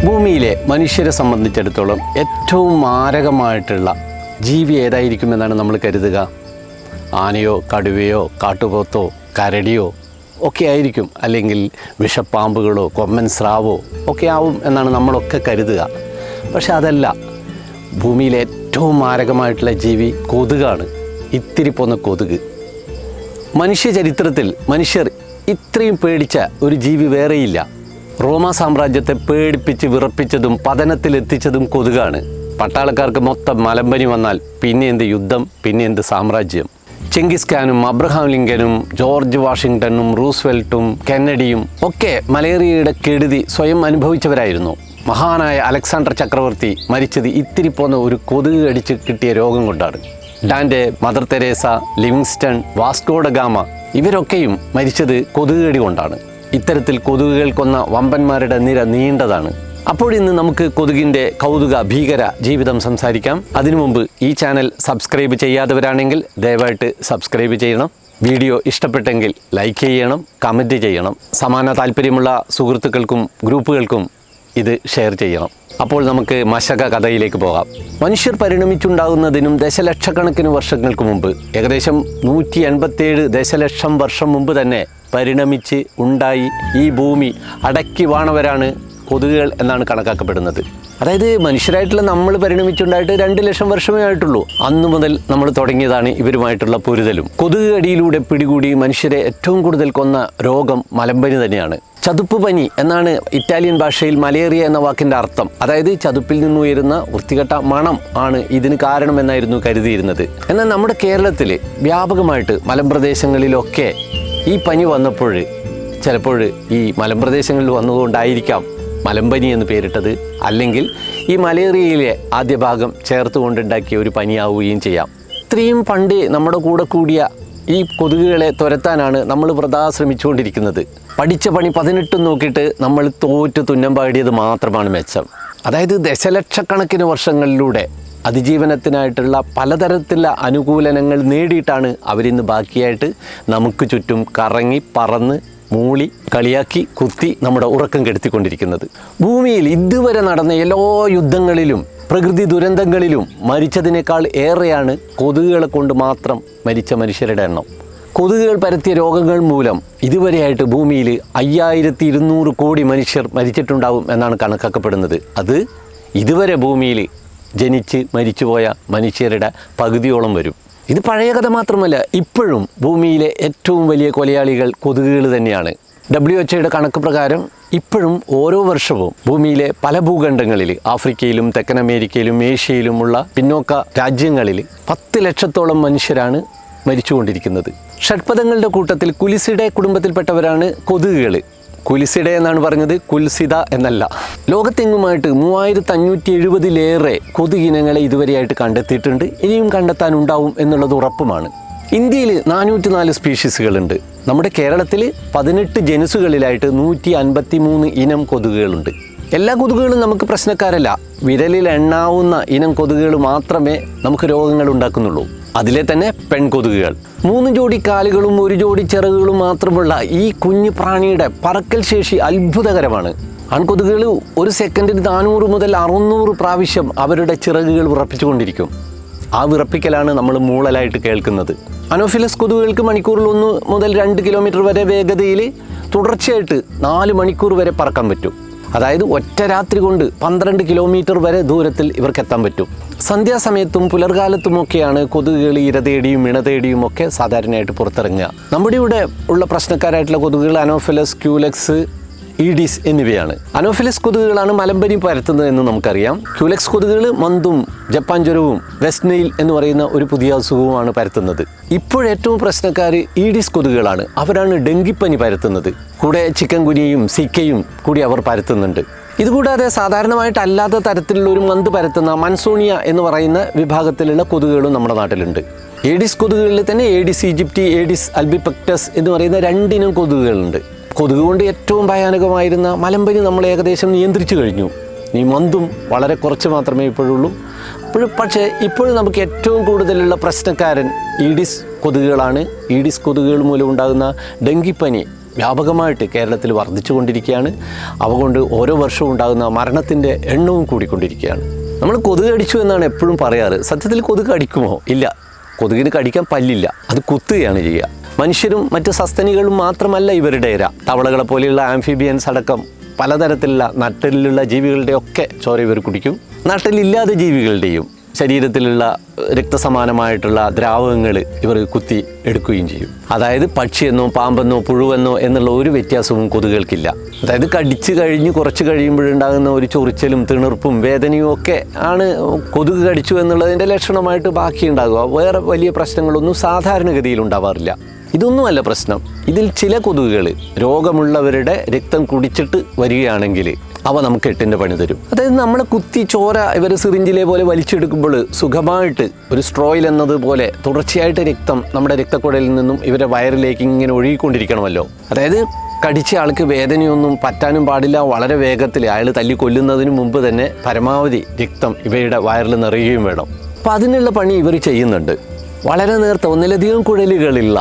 ഭൂമിയിലെ മനുഷ്യരെ സംബന്ധിച്ചിടത്തോളം ഏറ്റവും മാരകമായിട്ടുള്ള ജീവി ഏതായിരിക്കുമെന്നാണ് നമ്മൾ കരുതുക? ആനയോ കടുവയോ കാട്ടുപോത്തോ കരടിയോ ഒക്കെ ആയിരിക്കും, അല്ലെങ്കിൽ വിഷപ്പാമ്പുകളോ കൊമ്മൻ സ്രാവോ ഒക്കെ ആവും എന്നാണ് നമ്മളൊക്കെ കരുതുക. പക്ഷെ അതല്ല, ഭൂമിയിലെ ഏറ്റവും മാരകമായിട്ടുള്ള ജീവി കൊതുകാണ്. ഇത്തിരി പോന്ന കൊതുക്. മനുഷ്യ ചരിത്രത്തിൽ മനുഷ്യർ ഇത്രയും പേടിച്ച ഒരു ജീവി വേറെയില്ല. റോമാ സാമ്രാജ്യത്തെ പേടിപ്പിച്ച് വിറപ്പിച്ചതും പതനത്തിലെത്തിച്ചതും കൊതുകാണ്. പട്ടാളക്കാർക്ക് മൊത്തം മലമ്പനി വന്നാൽ പിന്നെ എന്ത് യുദ്ധം, പിന്നെ എന്ത് സാമ്രാജ്യം. ചെങ്കിസ് ഖാനും അബ്രഹാം ലിങ്കനും ജോർജ് വാഷിങ്ടണും റൂസ്വെൽറ്റും കെന്നഡിയും ഒക്കെ മലേറിയയുടെ കെടുതി സ്വയം അനുഭവിച്ചവരായിരുന്നു. മഹാനായ അലക്സാണ്ടർ ചക്രവർത്തി മരിച്ചത് ഇത്തിരി പോന്ന ഒരു കൊതുക് കടിച്ച് കിട്ടിയ രോഗം കൊണ്ടാണ്. Dante, Mother Teresa, Livingstone, Vasco da Gama ഇവരൊക്കെയും മരിച്ചത് കൊതുക് കടി കൊണ്ടാണ്. ഇത്തരത്തിൽ കൊതുകുകൾ കൊന്ന വമ്പന്മാരുടെ നിര നീണ്ടതാണ്. അപ്പോഴിന്ന് നമുക്ക് കൊതുകിൻ്റെ കൗതുക ഭീകര ജീവിതം സംസാരിക്കാം. അതിനു മുമ്പ് ഈ ചാനൽ സബ്സ്ക്രൈബ് ചെയ്യാത്തവരാണെങ്കിൽ ദയവായിട്ട് സബ്സ്ക്രൈബ് ചെയ്യണം. വീഡിയോ ഇഷ്ടപ്പെട്ടെങ്കിൽ ലൈക്ക് ചെയ്യണം, കമൻറ്റ് ചെയ്യണം. സമാന താല്പര്യമുള്ള സുഹൃത്തുക്കൾക്കും ഗ്രൂപ്പുകൾക്കും ഇത് ഷെയർ ചെയ്യണം. അപ്പോൾ നമുക്ക് മശക കഥയിലേക്ക് പോകാം. മനുഷ്യർ പരിണമിച്ചുണ്ടാകുന്നതിനും ദശലക്ഷക്കണക്കിന് വർഷങ്ങൾക്ക് മുമ്പ്, ഏകദേശം 187 ദശലക്ഷം വർഷം മുമ്പ് തന്നെ പരിണമിച്ച് ഉണ്ടായി ഈ ഭൂമി അടക്കി വാണവരാണ് കൊതുകുകൾ എന്നാണ് കണക്കാക്കപ്പെടുന്നത്. അതായത് മനുഷ്യരായിട്ടുള്ള നമ്മൾ പരിണമിച്ചുണ്ടായിട്ട് 2 ലക്ഷം വർഷമേ ആയിട്ടുള്ളൂ. അന്നു മുതൽ നമ്മൾ തുടങ്ങിയതാണ് ഇവരുമായിട്ടുള്ള പൊരുതലും. കൊതുക് കടിയിലൂടെ പിടികൂടി മനുഷ്യരെ ഏറ്റവും കൂടുതൽ കൊന്ന രോഗം മലമ്പനി തന്നെയാണ്. ചതുപ്പ് പനി എന്നാണ് ഇറ്റാലിയൻ ഭാഷയിൽ മലേറിയ എന്ന വാക്കിൻ്റെ അർത്ഥം. അതായത് ചതുപ്പിൽ നിന്നുയരുന്ന വൃത്തികെട്ട മണം ആണ് ഇതിന് കാരണമെന്നായിരുന്നു കരുതിയിരുന്നത്. എന്നാൽ നമ്മുടെ കേരളത്തിൽ വ്യാപകമായിട്ട് മലമ്പ്രദേശങ്ങളിലൊക്കെ ഈ പനി വന്നപ്പോൾ ചിലപ്പോൾ ഈ മലമ്പ്രദേശങ്ങളിൽ വന്നതുകൊണ്ടായിരിക്കാം മലമ്പനി എന്ന് പേരിട്ടത്. അല്ലെങ്കിൽ ഈ മലേറിയയിലെ ആദ്യ ഭാഗം ചേർത്തുകൊണ്ടുണ്ടാക്കിയ ഒരു പനിയാവുകയും ചെയ്യാം. ഇത്രയും പണ്ട് നമ്മുടെ കൂടെ കൂടിയ ഈ കൊതുകുകളെ തുരത്താനാണ് നമ്മൾ ശ്രമിച്ചുകൊണ്ടിരിക്കുന്നത്. പഠിച്ച പണി 18 നോക്കിയിട്ട് നമ്മൾ തോറ്റ് തുന്നം പാടിയത് മാത്രമാണ് മെച്ചം. അതായത് ദശലക്ഷക്കണക്കിന് വർഷങ്ങളിലൂടെ അതിജീവനത്തിനായിട്ടുള്ള പലതരത്തിലുള്ള അനുകൂലനങ്ങൾ നേടിയിട്ടാണ് അവരിന്ന് ബാക്കിയായിട്ട് നമുക്ക് ചുറ്റും കറങ്ങി പറന്ന് മൂളി കളിയാക്കി കുത്തി നമ്മുടെ ഉറക്കം കെടുത്തിക്കൊണ്ടിരിക്കുന്നത്. ഭൂമിയിൽ ഇതുവരെ നടന്ന എല്ലാ യുദ്ധങ്ങളിലും പ്രകൃതി ദുരന്തങ്ങളിലും മരിച്ചതിനേക്കാൾ ഏറെയാണ് കൊതുകുകളെ കൊണ്ട് മാത്രം മരിച്ച മനുഷ്യരുടെ എണ്ണം. കൊതുകുകൾ പരത്തിയ രോഗങ്ങൾ മൂലം ഇതുവരെയായിട്ട് ഭൂമിയിൽ 5200 കോടി മനുഷ്യർ മരിച്ചിട്ടുണ്ടാവും എന്നാണ് കണക്കാക്കപ്പെടുന്നത്. അത് ഇതുവരെ ഭൂമിയിൽ ജനിച്ച് മരിച്ചുപോയ മനുഷ്യരുടെ പകുതിയോളം വരും. ഇത് പഴയ കഥ മാത്രമല്ല, ഇപ്പോഴും ഭൂമിയിലെ ഏറ്റവും വലിയ കൊലയാളികൾ കൊതുകുകൾ തന്നെയാണ്. WHO കണക്ക് പ്രകാരം ഇപ്പോഴും ഓരോ വർഷവും ഭൂമിയിലെ പല ഭൂഖണ്ഡങ്ങളിൽ, ആഫ്രിക്കയിലും തെക്കൻ അമേരിക്കയിലും ഏഷ്യയിലുമുള്ള പിന്നോക്ക രാജ്യങ്ങളിൽ 10 ലക്ഷത്തോളം മനുഷ്യരാണ് മരിച്ചുകൊണ്ടിരിക്കുന്നത്. ഷഡ്പദങ്ങളുടെ കൂട്ടത്തിൽ കുലിസിഡെ കുടുംബത്തിൽപ്പെട്ടവരാണ് കൊതുകുകൾ. കുലിസിഡെ എന്നാണ് പറഞ്ഞത്, കുൽസിത എന്നല്ല. ലോകത്തെങ്ങുമായിട്ട് 3570-ലേറെ കൊതുകിനങ്ങളെ ഇതുവരെയായിട്ട് കണ്ടെത്തിയിട്ടുണ്ട്. ഇനിയും കണ്ടെത്താനുണ്ടാവും എന്നുള്ളത് ഉറപ്പുമാണ്. ഇന്ത്യയിൽ 404 സ്പീഷീസുകളുണ്ട്. നമ്മുടെ കേരളത്തിൽ 18 ജനുസുകളിലായിട്ട് 153 ഇനം കൊതുകുകളുണ്ട്. എല്ലാ കൊതുകുകളും നമുക്ക് പ്രശ്നക്കാരല്ല. വിരലിൽ എണ്ണാവുന്ന ഇനം കൊതുകുകൾ മാത്രമേ നമുക്ക് രോഗങ്ങൾ ഉണ്ടാക്കുന്നുള്ളൂ. അതിലെ തന്നെ പെൺകൊതുകുകൾ. 3 ജോഡി കാലുകളും 1 ജോഡി ചിറകുകളും മാത്രമുള്ള ഈ കുഞ്ഞു പ്രാണിയുടെ പറക്കൽ ശേഷി അത്ഭുതകരമാണ്. ആൺകൊതുകുകൾ ഒരു സെക്കൻഡിൽ 400 മുതൽ 600 പ്രാവശ്യം അവരുടെ ചിറകുകൾ വിറപ്പിച്ചുകൊണ്ടിരിക്കും. ആ വിറപ്പിക്കലാണ് നമ്മൾ മൂളലായിട്ട് കേൾക്കുന്നത്. അനോഫിലസ് കൊതുകുകൾക്ക് മണിക്കൂറിൽ 1 മുതൽ 2 കിലോമീറ്റർ വരെ വേഗതയിൽ തുടർച്ചയായിട്ട് 4 മണിക്കൂർ വരെ പറക്കാൻ പറ്റും. അതായത് ഒറ്റ രാത്രി കൊണ്ട് 12 കിലോമീറ്റർ വരെ ദൂരത്തിൽ ഇവർക്ക് എത്താൻ പറ്റും. സന്ധ്യാസമയത്തും പുലർകാലത്തുമൊക്കെയാണ് കൊതുകുകൾ ഇര തേടിയും ഇണ തേടിയും ഒക്കെ സാധാരണയായിട്ട് പുറത്തിറങ്ങുക. നമ്മുടെ ഇവിടെ ഉള്ള പ്രശ്നക്കാരായിട്ടുള്ള കൊതുകുകൾ അനോഫിലസ്, ക്യൂലെക്സ്, ഈഡിസ് എന്നിവയാണ്. അനോഫിലസ് കൊതുകുകളാണ് മലമ്പനി പരത്തുന്നത് എന്ന് നമുക്കറിയാം. ക്യൂലെക്സ് കൊതുകുകൾ മന്തും ജപ്പാൻ ജ്വരവും വെസ്റ്റ് നൈൽ എന്ന് പറയുന്ന ഒരു പുതിയ അസുഖവുമാണ് പരത്തുന്നത്. ഇപ്പോഴേറ്റവും പ്രശ്നക്കാർ ഈഡിസ് കൊതുകുകളാണ്. അവരാണ് ഡെങ്കിപ്പനി പരത്തുന്നത്. കൂടെ ചിക്കൻ ഗുനിയയും സിക്കയും കൂടി അവർ പരത്തുന്നുണ്ട്. ഇതുകൂടാതെ സാധാരണമായിട്ടല്ലാത്ത തരത്തിലുള്ള ഒരു മന്ത് പരത്തുന്ന മൻസോണിയ എന്ന് പറയുന്ന വിഭാഗത്തിലുള്ള കൊതുകുകളും നമ്മുടെ നാട്ടിലുണ്ട്. ഏഡിസ് കൊതുകുകളിൽ തന്നെ ഏഡിസ് ഈജിപ്റ്റി, ഏഡിസ് അൽബിപെക്ടസ് എന്ന് പറയുന്ന 2 ഇനം കൊതുകുകളുണ്ട്. കൊതുക് കൊണ്ട് ഏറ്റവും ഭയാനകമായിരുന്ന മലമ്പനി നമ്മൾ ഏകദേശം നിയന്ത്രിച്ചു കഴിഞ്ഞു. ഈ മന്തും വളരെ കുറച്ച് മാത്രമേ ഇപ്പോഴുള്ളൂ. പക്ഷേ ഇപ്പോഴും നമുക്ക് ഏറ്റവും കൂടുതലുള്ള പ്രശ്നക്കാരൻ ഈഡിസ് കൊതുകുകളാണ്. ഈഡിസ് കൊതുകുകൾ മൂലം ഉണ്ടാകുന്ന ഡെങ്കിപ്പനി വ്യാപകമായിട്ട് കേരളത്തിൽ വർദ്ധിച്ചു കൊണ്ടിരിക്കുകയാണ്. അവ കൊണ്ട് ഓരോ വർഷവും ഉണ്ടാകുന്ന മരണത്തിൻ്റെ എണ്ണവും കൂടിക്കൊണ്ടിരിക്കുകയാണ്. നമ്മൾ കൊതുക് കടിച്ചു എന്നാണ് എപ്പോഴും പറയാറ്. സത്യത്തിൽ കൊതുക് കടിക്കുമോ? ഇല്ല. കൊതുകിന് കടിക്കാൻ പല്ലില്ല, അത് കുത്തുകയാണ് ചെയ്യുക. മനുഷ്യരും മറ്റ് സസ്തനികളും മാത്രമല്ല ഇവരുടെ ഇര. തവളകളെ പോലെയുള്ള ആംഫിബിയൻസ് അടക്കം പലതരത്തിലുള്ള നട്ടലിലുള്ള ജീവികളുടെയൊക്കെ ചോര ഇവർ കുടിക്കും. നട്ടലില്ലാത്ത ജീവികളുടെയും ശരീരത്തിലുള്ള രക്തസമാനമായിട്ടുള്ള ദ്രാവകങ്ങൾ ഇവർ കുത്തി എടുക്കുകയും ചെയ്യും. അതായത് പക്ഷിയെന്നോ പാമ്പെന്നോ പുഴുവെന്നോ എന്നുള്ള ഒരു വ്യത്യാസവും കൊതുകുകൾക്കില്ല. അതായത് കടിച്ചു കഴിഞ്ഞ് കുറച്ച് കഴിയുമ്പോഴുണ്ടാകുന്ന ഒരു ചൊറിച്ചലും തിണർപ്പും വേദനയും ഒക്കെ ആണ് കൊതുക് കടിച്ചു എന്നുള്ളതിൻ്റെ ലക്ഷണമായിട്ട് ബാക്കിയുണ്ടാകുക. വേറെ വലിയ പ്രശ്നങ്ങളൊന്നും സാധാരണഗതിയിൽ ഉണ്ടാവാറില്ല. ഇതൊന്നുമല്ല പ്രശ്നം. ഇതിൽ ചില കൊതുകുകൾ രോഗമുള്ളവരുടെ രക്തം കുടിച്ചിട്ട് വരികയാണെങ്കിൽ അവ നമുക്ക് എട്ടിൻ്റെ പണി തരും. അതായത് നമ്മളെ കുത്തി ചോര ഇവർ സിറിഞ്ചിലെ പോലെ വലിച്ചെടുക്കുമ്പോൾ സുഖമായിട്ട് ഒരു സ്ട്രോയിൽ എന്നതുപോലെ തുടർച്ചയായിട്ട് രക്തം നമ്മുടെ രക്തക്കുഴലിൽ നിന്നും ഇവരെ വയറിലേക്ക് ഇങ്ങനെ ഒഴുകിക്കൊണ്ടിരിക്കണമല്ലോ. അതായത് കടിച്ച ആൾക്ക് വേദനയൊന്നും പറ്റാനും പാടില്ല. വളരെ വേഗത്തിൽ അയാൾ തല്ലി കൊല്ലുന്നതിന് മുമ്പ് തന്നെ പരമാവധി രക്തം ഇവയുടെ വയറിൽ നിറയുകയും വേണം. അപ്പോൾ അതിനുള്ള പണി ഇവർ ചെയ്യുന്നുണ്ട്. വളരെ നേർത്ത ഒന്നിലധികം കുഴലുകളുള്ള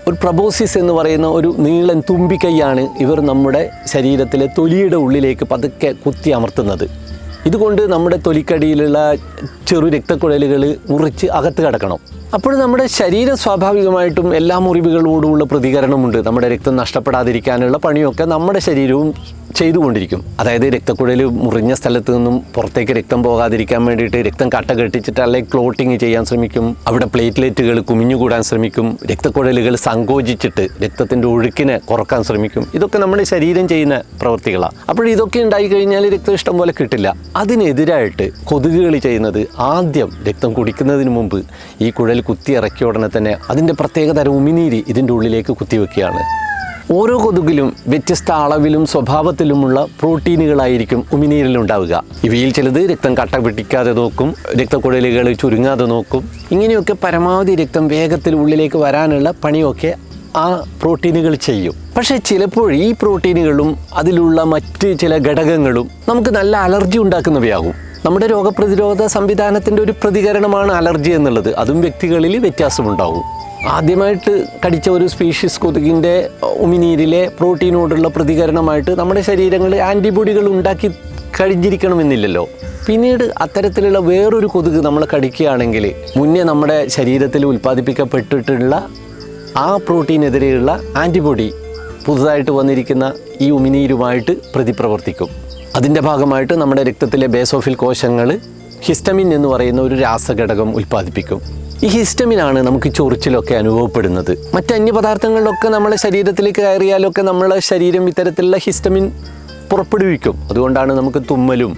ഒരു പ്രബോസിസ് എന്ന് പറയുന്ന ഒരു നീളൻ തുമ്പിക്കൈയാണ് ഇവർ നമ്മുടെ ശരീരത്തിലെ തൊലിയുടെ ഉള്ളിലേക്ക് പതുക്കെ കുത്തി അമർത്തുന്നത്. ഇതുകൊണ്ട് നമ്മുടെ തൊലിക്കടിയിലുള്ള ചെറു രക്തക്കുഴലുകൾ മുറിച്ച് അകത്ത് കിടക്കണം. അപ്പോൾ നമ്മുടെ ശരീരം സ്വാഭാവികമായിട്ടും എല്ലാ മുറിവുകളോടുമുള്ള പ്രതികരണമുണ്ട്. നമ്മുടെ രക്തം നഷ്ടപ്പെടാതിരിക്കാനുള്ള പണിയൊക്കെ നമ്മുടെ ശരീരവും ചെയ്തുകൊണ്ടിരിക്കും. അതായത് രക്തക്കുഴൽ മുറിഞ്ഞ സ്ഥലത്ത് നിന്നും പുറത്തേക്ക് രക്തം പോകാതിരിക്കാൻ വേണ്ടിയിട്ട് രക്തം കട്ട കെട്ടിച്ചിട്ട് അല്ലെങ്കിൽ ക്ലോട്ടിങ് ചെയ്യാൻ ശ്രമിക്കും. അവിടെ പ്ലേറ്റ്ലെറ്റുകൾ കുമിഞ്ഞുകൂടാൻ ശ്രമിക്കും. രക്തക്കുഴലുകൾ സങ്കോചിച്ചിട്ട് രക്തത്തിൻ്റെ ഒഴുക്കിനെ കുറക്കാൻ ശ്രമിക്കും. ഇതൊക്കെ നമ്മുടെ ശരീരം ചെയ്യുന്ന പ്രവൃത്തികളാണ്. അപ്പോൾ ഇതൊക്കെ ഉണ്ടായിക്കഴിഞ്ഞാൽ രക്തം ഇഷ്ടം പോലെ കിട്ടില്ല. അതിനെതിരായിട്ട് കൊതുകുകൾ ചെയ്യുന്നത് ആദ്യം രക്തം കുടിക്കുന്നതിന് മുമ്പ് ഈ കുഴൽ കുത്തി ഇറക്കിയ ഉടനെ തന്നെ അതിൻ്റെ പ്രത്യേകതരം ഉമിനീര് ഇതിൻ്റെ ഉള്ളിലേക്ക് കുത്തിവെക്കുകയാണ്. ഓരോ കൊതുകിലും വ്യത്യസ്ത അളവിലും സ്വഭാവത്തിലുമുള്ള പ്രോട്ടീനുകളായിരിക്കും ഉമിനീരിലുണ്ടാവുക. ഇവയിൽ ചിലത് രക്തം കട്ട പിടിക്കാതെ നോക്കും, രക്തക്കുഴലുകൾ ചുരുങ്ങാതെ നോക്കും. ഇങ്ങനെയൊക്കെ പരമാവധി രക്തം വേഗത്തിൽ ഉള്ളിലേക്ക് വരാനുള്ള പണിയൊക്കെ ആ പ്രോട്ടീനുകൾ ചെയ്യും. പക്ഷേ ചിലപ്പോൾ ഈ പ്രോട്ടീനുകളും അതിലുള്ള മറ്റ് ചില ഘടകങ്ങളും നമുക്ക് നല്ല അലർജി ഉണ്ടാക്കുന്നവയാകും. നമ്മുടെ രോഗപ്രതിരോധ സംവിധാനത്തിൻ്റെ ഒരു പ്രതികരണമാണ് അലർജി എന്നുള്ളത്. അതും വ്യക്തികളിൽ വ്യത്യാസമുണ്ടാകും. ആദ്യമായിട്ട് കടിച്ച ഒരു സ്പീഷീസ് കൊതുകിൻ്റെ ഉമിനീരിലെ പ്രോട്ടീനോടുള്ള പ്രതികരണമായിട്ട് നമ്മുടെ ശരീരങ്ങൾ ആൻറ്റിബോഡികൾ ഉണ്ടാക്കി കഴിഞ്ഞിരിക്കണമെന്നില്ലല്ലോ. പിന്നീട് അത്തരത്തിലുള്ള വേറൊരു കൊതുക് നമ്മളെ കടിക്കുകയാണെങ്കിൽ മുന്നേ നമ്മുടെ ശരീരത്തിൽ ഉൽപ്പാദിപ്പിക്കപ്പെട്ടിട്ടുള്ള ആ പ്രോട്ടീനെതിരെയുള്ള ആൻറ്റിബോഡി പുതുതായിട്ട് വന്നിരിക്കുന്ന ഈ ഉമിനീരുമായിട്ട് പ്രതിപ്രവർത്തിക്കും. അതിൻ്റെ ഭാഗമായിട്ട് നമ്മുടെ രക്തത്തിലെ ബേസോഫിൽ കോശങ്ങൾ ഹിസ്റ്റമിൻ എന്ന് പറയുന്ന ഒരു രാസഘടകം ഉൽപ്പാദിപ്പിക്കും. ഈ ഹിസ്റ്റമിനാണ് നമുക്ക് ചൊറിച്ചിലൊക്കെ അനുഭവപ്പെടുന്നത്. മറ്റ് അന്യപദാർത്ഥങ്ങളിലൊക്കെ നമ്മളെ ശരീരത്തിലേക്ക് കയറിയാലൊക്കെ നമ്മളെ ശരീരം ഇത്തരത്തിലുള്ള ഹിസ്റ്റമിൻ പുറപ്പെടുവിക്കും. അതുകൊണ്ടാണ് നമുക്ക് തുമ്മലും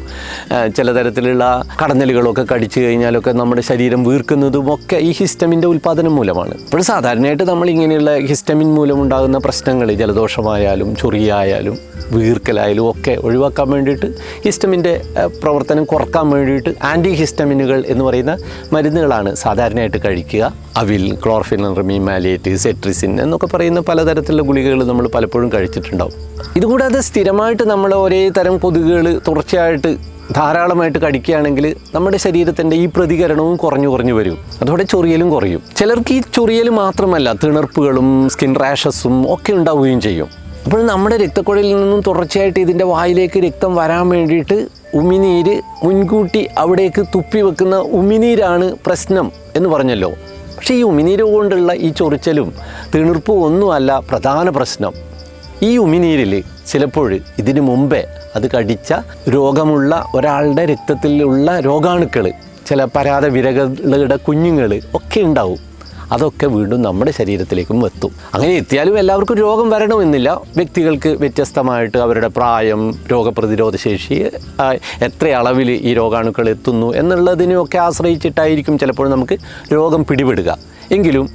ചില തരത്തിലുള്ള കടന്നലുകളൊക്കെ കടിച്ചു കഴിഞ്ഞാലൊക്കെ നമ്മുടെ ശരീരം വീർക്കുന്നതുമൊക്കെ ഈ ഹിസ്റ്റമിൻ്റെ ഉൽപ്പാദനം മൂലമാണ്. ഇപ്പോൾ സാധാരണയായിട്ട് നമ്മൾ ഇങ്ങനെയുള്ള ഹിസ്റ്റമിൻ മൂലമുണ്ടാകുന്ന പ്രശ്നങ്ങൾ ജലദോഷമായാലും ചൊറിയായാലും വീർക്കലായാലും ഒക്കെ ഒഴിവാക്കാൻ വേണ്ടിയിട്ട് ഹിസ്റ്റമിൻ്റെ പ്രവർത്തനം കുറക്കാൻ വേണ്ടിയിട്ട് ആൻറ്റി ഹിസ്റ്റമിനുകൾ എന്ന് പറയുന്ന മരുന്നുകളാണ് സാധാരണയായിട്ട് കഴിക്കുക. അവിൽ, ക്ലോർഫെനിറമീൻ മാലേറ്റ്, സെട്രിസിൻ എന്നൊക്കെ പറയുന്ന പലതരത്തിലുള്ള ഗുളികകൾ നമ്മൾ പലപ്പോഴും കഴിച്ചിട്ടുണ്ടാവും. ഇതുകൂടാതെ സ്ഥിരമായിട്ട് നമ്മൾ ഒരേ തരം കൊതുകുകൾ തുടർച്ചയായിട്ട് ധാരാളമായിട്ട് കടിക്കുകയാണെങ്കിൽ നമ്മുടെ ശരീരത്തിൻ്റെ ഈ പ്രതികരണവും കുറഞ്ഞു വരും. അതോടെ ചൊറിയലും കുറയും. ചിലർക്ക് ഈ ചൊറിയൽ മാത്രമല്ല തിണർപ്പുകളും സ്കിൻ റാഷസും ഒക്കെ ഉണ്ടാവുകയും ചെയ്യും. അപ്പോൾ നമ്മുടെ രക്തക്കുഴലിൽ നിന്നും തുടർച്ചയായിട്ട് ഇതിൻ്റെ വായിലേക്ക് രക്തം വരാൻ വേണ്ടിയിട്ട് ഉമിനീര് മുൻകൂട്ടി അവിടേക്ക് തുപ്പി വെക്കുന്ന ഉമിനീരാണ് പ്രശ്നം എന്ന് പറഞ്ഞല്ലോ. പക്ഷേ ഈ ഉമിനീര് കൊണ്ടുള്ള ഈ ചൊറിച്ചലും തിണർപ്പും ഒന്നുമല്ല പ്രധാന പ്രശ്നം. ഈ ഉമിനീരിൽ ചിലപ്പോൾ ഇതിനു മുമ്പേ അത് കടിച്ച രോഗമുള്ള ഒരാളുടെ രക്തത്തിലുള്ള രോഗാണുക്കൾ, ചില പരാത വിരകളുടെ കുഞ്ഞുങ്ങൾ ഒക്കെ ഉണ്ടാവും. അതൊക്കെ വീണ്ടും നമ്മുടെ ശരീരത്തിലേക്കും എത്തും. അങ്ങനെ എത്തിയാലും എല്ലാവർക്കും രോഗം വരണമെന്നില്ല. വ്യക്തികൾക്ക് വ്യത്യസ്തമായിട്ട് അവരുടെ പ്രായം, രോഗപ്രതിരോധ ശേഷി, എത്ര അളവിൽ ഈ രോഗാണുക്കൾ എത്തുന്നു എന്നുള്ളതിനെയൊക്കെ ആശ്രയിച്ചിട്ടായിരിക്കും ചിലപ്പോൾ നമുക്ക് രോഗം പിടിപെടുക. എങ്കിലും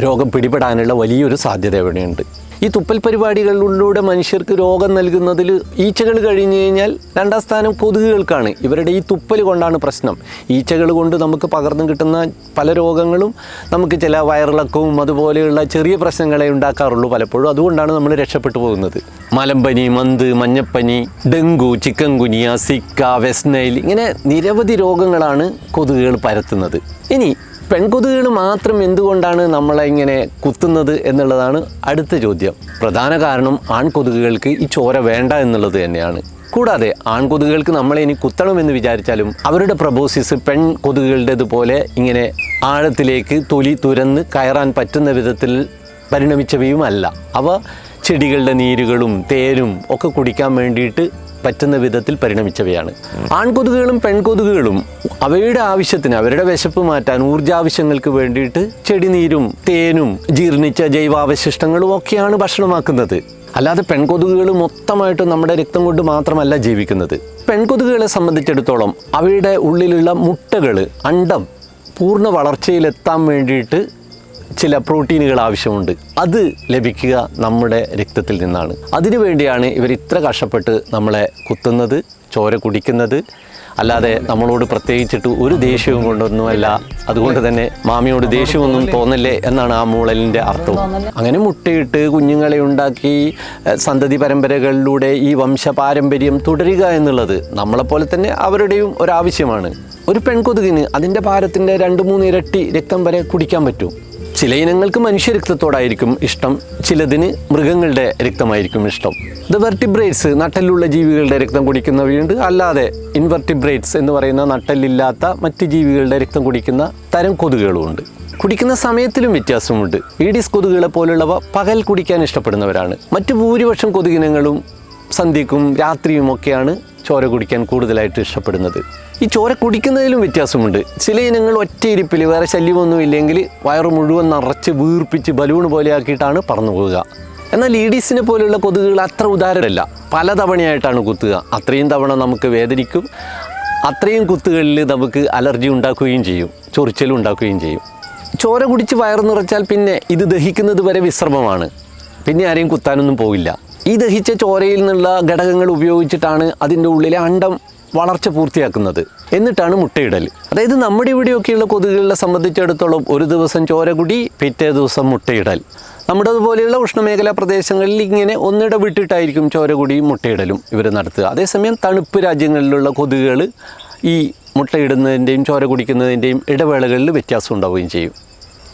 രോഗം പിടിപെടാനുള്ള വലിയൊരു സാധ്യത എവിടെയുണ്ട്. ഈ തുപ്പൽ പരിപാടികളിലൂടെ മനുഷ്യർക്ക് രോഗം നൽകുന്നതിൽ ഈച്ചകൾ കഴിഞ്ഞു കഴിഞ്ഞാൽ രണ്ടാം സ്ഥാനം കൊതുകുകൾക്കാണ്. ഇവരുടെ ഈ തുപ്പൽ കൊണ്ടാണ് പ്രശ്നം. ഈച്ചകൾ കൊണ്ട് നമുക്ക് പകർന്നു കിട്ടുന്ന പല രോഗങ്ങളും നമുക്ക് ചില വയറിളക്കവും അതുപോലെയുള്ള ചെറിയ പ്രശ്നങ്ങളെ ഉണ്ടാക്കാറുള്ളൂ പലപ്പോഴും. അതുകൊണ്ടാണ് നമ്മൾ രക്ഷപ്പെട്ടു പോകുന്നത്. മലമ്പനി, മന്ത്, മഞ്ഞപ്പനി, dengue, chikungunya, Zika, West Nile, ഇങ്ങനെ നിരവധി രോഗങ്ങളാണ് കൊതുകുകൾ പരത്തുന്നത്. ഇനി പെൺകൊതുകുകൾ മാത്രം എന്തുകൊണ്ടാണ് നമ്മളെ ഇങ്ങനെ കുത്തുന്നത് എന്നുള്ളതാണ് അടുത്ത ചോദ്യം. പ്രധാന കാരണം ആൺകൊതുകുകൾക്ക് ഈ ചോര വേണ്ട എന്നുള്ളത് തന്നെയാണ്. കൂടാതെ ആൺകൊതുകുകൾക്ക് നമ്മളെ ഇനി കുത്തണമെന്ന് വിചാരിച്ചാലും അവരുടെ പ്രൊബോസിസ് പെൺകൊതുകുകളുടേതുപോലെ ഇങ്ങനെ ആഴത്തിലേക്ക് തൊലി തുരന്ന് കയറാൻ പറ്റുന്ന വിധത്തിൽ പരിണമിച്ചവയുമല്ല. അവ ചെടികളുടെ നീരുകളും തേനും ഒക്കെ കുടിക്കാൻ വേണ്ടിയിട്ട് പറ്റുന്ന വിധത്തിൽ പരിണമിച്ചവയാണ്. ആൺകൊതുകുകളും പെൺകൊതുകുകളും അവയുടെ ആവശ്യത്തിന്, അവരുടെ വിശപ്പ് മാറ്റാൻ, ഊർജാവശ്യങ്ങൾക്ക് വേണ്ടിയിട്ട് ചെടിനീരും തേനും ജീർണിച്ച ജൈവാവശിഷ്ടങ്ങളും ഒക്കെയാണ് ഭക്ഷണമാക്കുന്നത്. അല്ലാതെ പെൺകൊതുകുകൾ മൊത്തമായിട്ട് നമ്മുടെ രക്തം കൊണ്ട് മാത്രമല്ല ജീവിക്കുന്നത്. പെൺകൊതുകുകളെ സംബന്ധിച്ചിടത്തോളം അവയുടെ ഉള്ളിലുള്ള മുട്ടകൾ, അണ്ഡം പൂർണ്ണ വളർച്ചയിലെത്താൻ വേണ്ടിയിട്ട് ചില പ്രോട്ടീനുകൾ ആവശ്യമുണ്ട്. അത് ലഭിക്കുക നമ്മുടെ രക്തത്തിൽ നിന്നാണ്. അതിനു വേണ്ടിയാണ് ഇവർ ഇത്ര കഷ്ടപ്പെട്ട് നമ്മളെ കുത്തുന്നത്, ചോര കുടിക്കുന്നത്. അല്ലാതെ നമ്മളോട് പ്രത്യേകിച്ചിട്ട് ഒരു ദേഷ്യവും കൊണ്ടൊന്നുമല്ല. അതുകൊണ്ട് തന്നെ മാമിയോട് ദേഷ്യമൊന്നും തോന്നല്ലേ എന്നാണ് ആ മൂളലിൻ്റെ അർത്ഥവും. അങ്ങനെ മുട്ടയിട്ട് കുഞ്ഞുങ്ങളെ ഉണ്ടാക്കി സന്തതി പരമ്പരകളിലൂടെ ഈ വംശപാരമ്പര്യം തുടരുക എന്നുള്ളത് നമ്മളെപ്പോലെ തന്നെ അവരുടെയും ഒരാവശ്യമാണ്. ഒരു പെൺകൊതുകിന് അതിൻ്റെ ഭാരത്തിൻ്റെ 2-3 ഇരട്ടി രക്തം വരെ കുടിക്കാൻ പറ്റും. ചില ഇനങ്ങൾക്ക് മനുഷ്യരക്തത്തോടായിരിക്കും ഇഷ്ടം, ചിലതിന് മൃഗങ്ങളുടെ രക്തമായിരിക്കും ഇഷ്ടം. ദ വെർട്ടിബ്രേറ്റ്സ്, നട്ടലുള്ള ജീവികളുടെ രക്തം കുടിക്കുന്നവയുണ്ട്. അല്ലാതെ ഇൻവെർട്ടിബ്രേറ്റ്സ് എന്ന് പറയുന്ന നട്ടലില്ലാത്ത മറ്റ് ജീവികളുടെ രക്തം കുടിക്കുന്ന തരം കൊതുകുകളുമുണ്ട്. കുടിക്കുന്ന സമയത്തിലും വ്യത്യാസമുണ്ട്. ഈഡിസ് കൊതുകുകളെ പോലുള്ളവ പകൽ കുടിക്കാൻ ഇഷ്ടപ്പെടുന്നവരാണ്. മറ്റ് ഭൂരിപക്ഷം കൊതുകിനങ്ങളും സന്ധ്യക്കും രാത്രിയും ഒക്കെയാണ് ചോര കുടിക്കാൻ കൂടുതലായിട്ട് ഇഷ്ടപ്പെടുന്നത്. ഈ ചോര കുടിക്കുന്നതിലും വ്യത്യാസമുണ്ട്. ചില ഇനങ്ങൾ ഒറ്റയിരിപ്പിൽ വേറെ ശല്യമൊന്നും ഇല്ലെങ്കിൽ വയറ് മുഴുവൻ നിറച്ച് വീർപ്പിച്ച് ബലൂൺ പോലെ ആക്കിയിട്ടാണ് പറന്നു പോവുക. എന്നാൽ ഈഡീസിനെ പോലുള്ള കൊതുകുകൾ അത്ര ഉദാഹരണമല്ല. പല തവണയായിട്ടാണ് കുത്തുക. അത്രയും തവണ നമുക്ക് വേദനിക്കും. അത്രയും കുത്തുകളിൽ നമുക്ക് അലർജി ഉണ്ടാക്കുകയും ചെയ്യും, ചൊറിച്ചലും ഉണ്ടാക്കുകയും ചെയ്യും. ചോര കുടിച്ച് വയറ് നിറച്ചാൽ പിന്നെ ഇത് ദഹിക്കുന്നത് വരെ വിശ്രമമാണ്. പിന്നെ ആരെയും കുത്താനൊന്നും പോവില്ല. ഈ ദഹിച്ച ചോരയിൽ നിന്നുള്ള ഘടകങ്ങൾ ഉപയോഗിച്ചിട്ടാണ് അതിൻ്റെ ഉള്ളിലെ അണ്ഡം വളർച്ച പൂർത്തിയാക്കുന്നത്. എന്നിട്ടാണ് മുട്ടയിടൽ. അതായത് നമ്മുടെ ഇവിടെയൊക്കെയുള്ള കൊതുകുകളെ സംബന്ധിച്ചിടത്തോളം ഒരു ദിവസം ചോര കുടി, പിറ്റേ ദിവസം മുട്ടയിടൽ. നമ്മുടെ അതുപോലെയുള്ള ഉഷ്ണമേഖലാ പ്രദേശങ്ങളിൽ ഇങ്ങനെ ഒന്നിടവിട്ടിട്ടായിരിക്കും ചോര കുടിയും മുട്ടയിടലും ഇവർ നടത്തുക. അതേസമയം തണുപ്പ് രാജ്യങ്ങളിലുള്ള കൊതുകുകൾ ഈ മുട്ടയിടുന്നതിൻ്റെയും ചോര കുടിക്കുന്നതിൻ്റെയും ഇടവേളകളിൽ വ്യത്യാസം ഉണ്ടാവുകയും ചെയ്യും.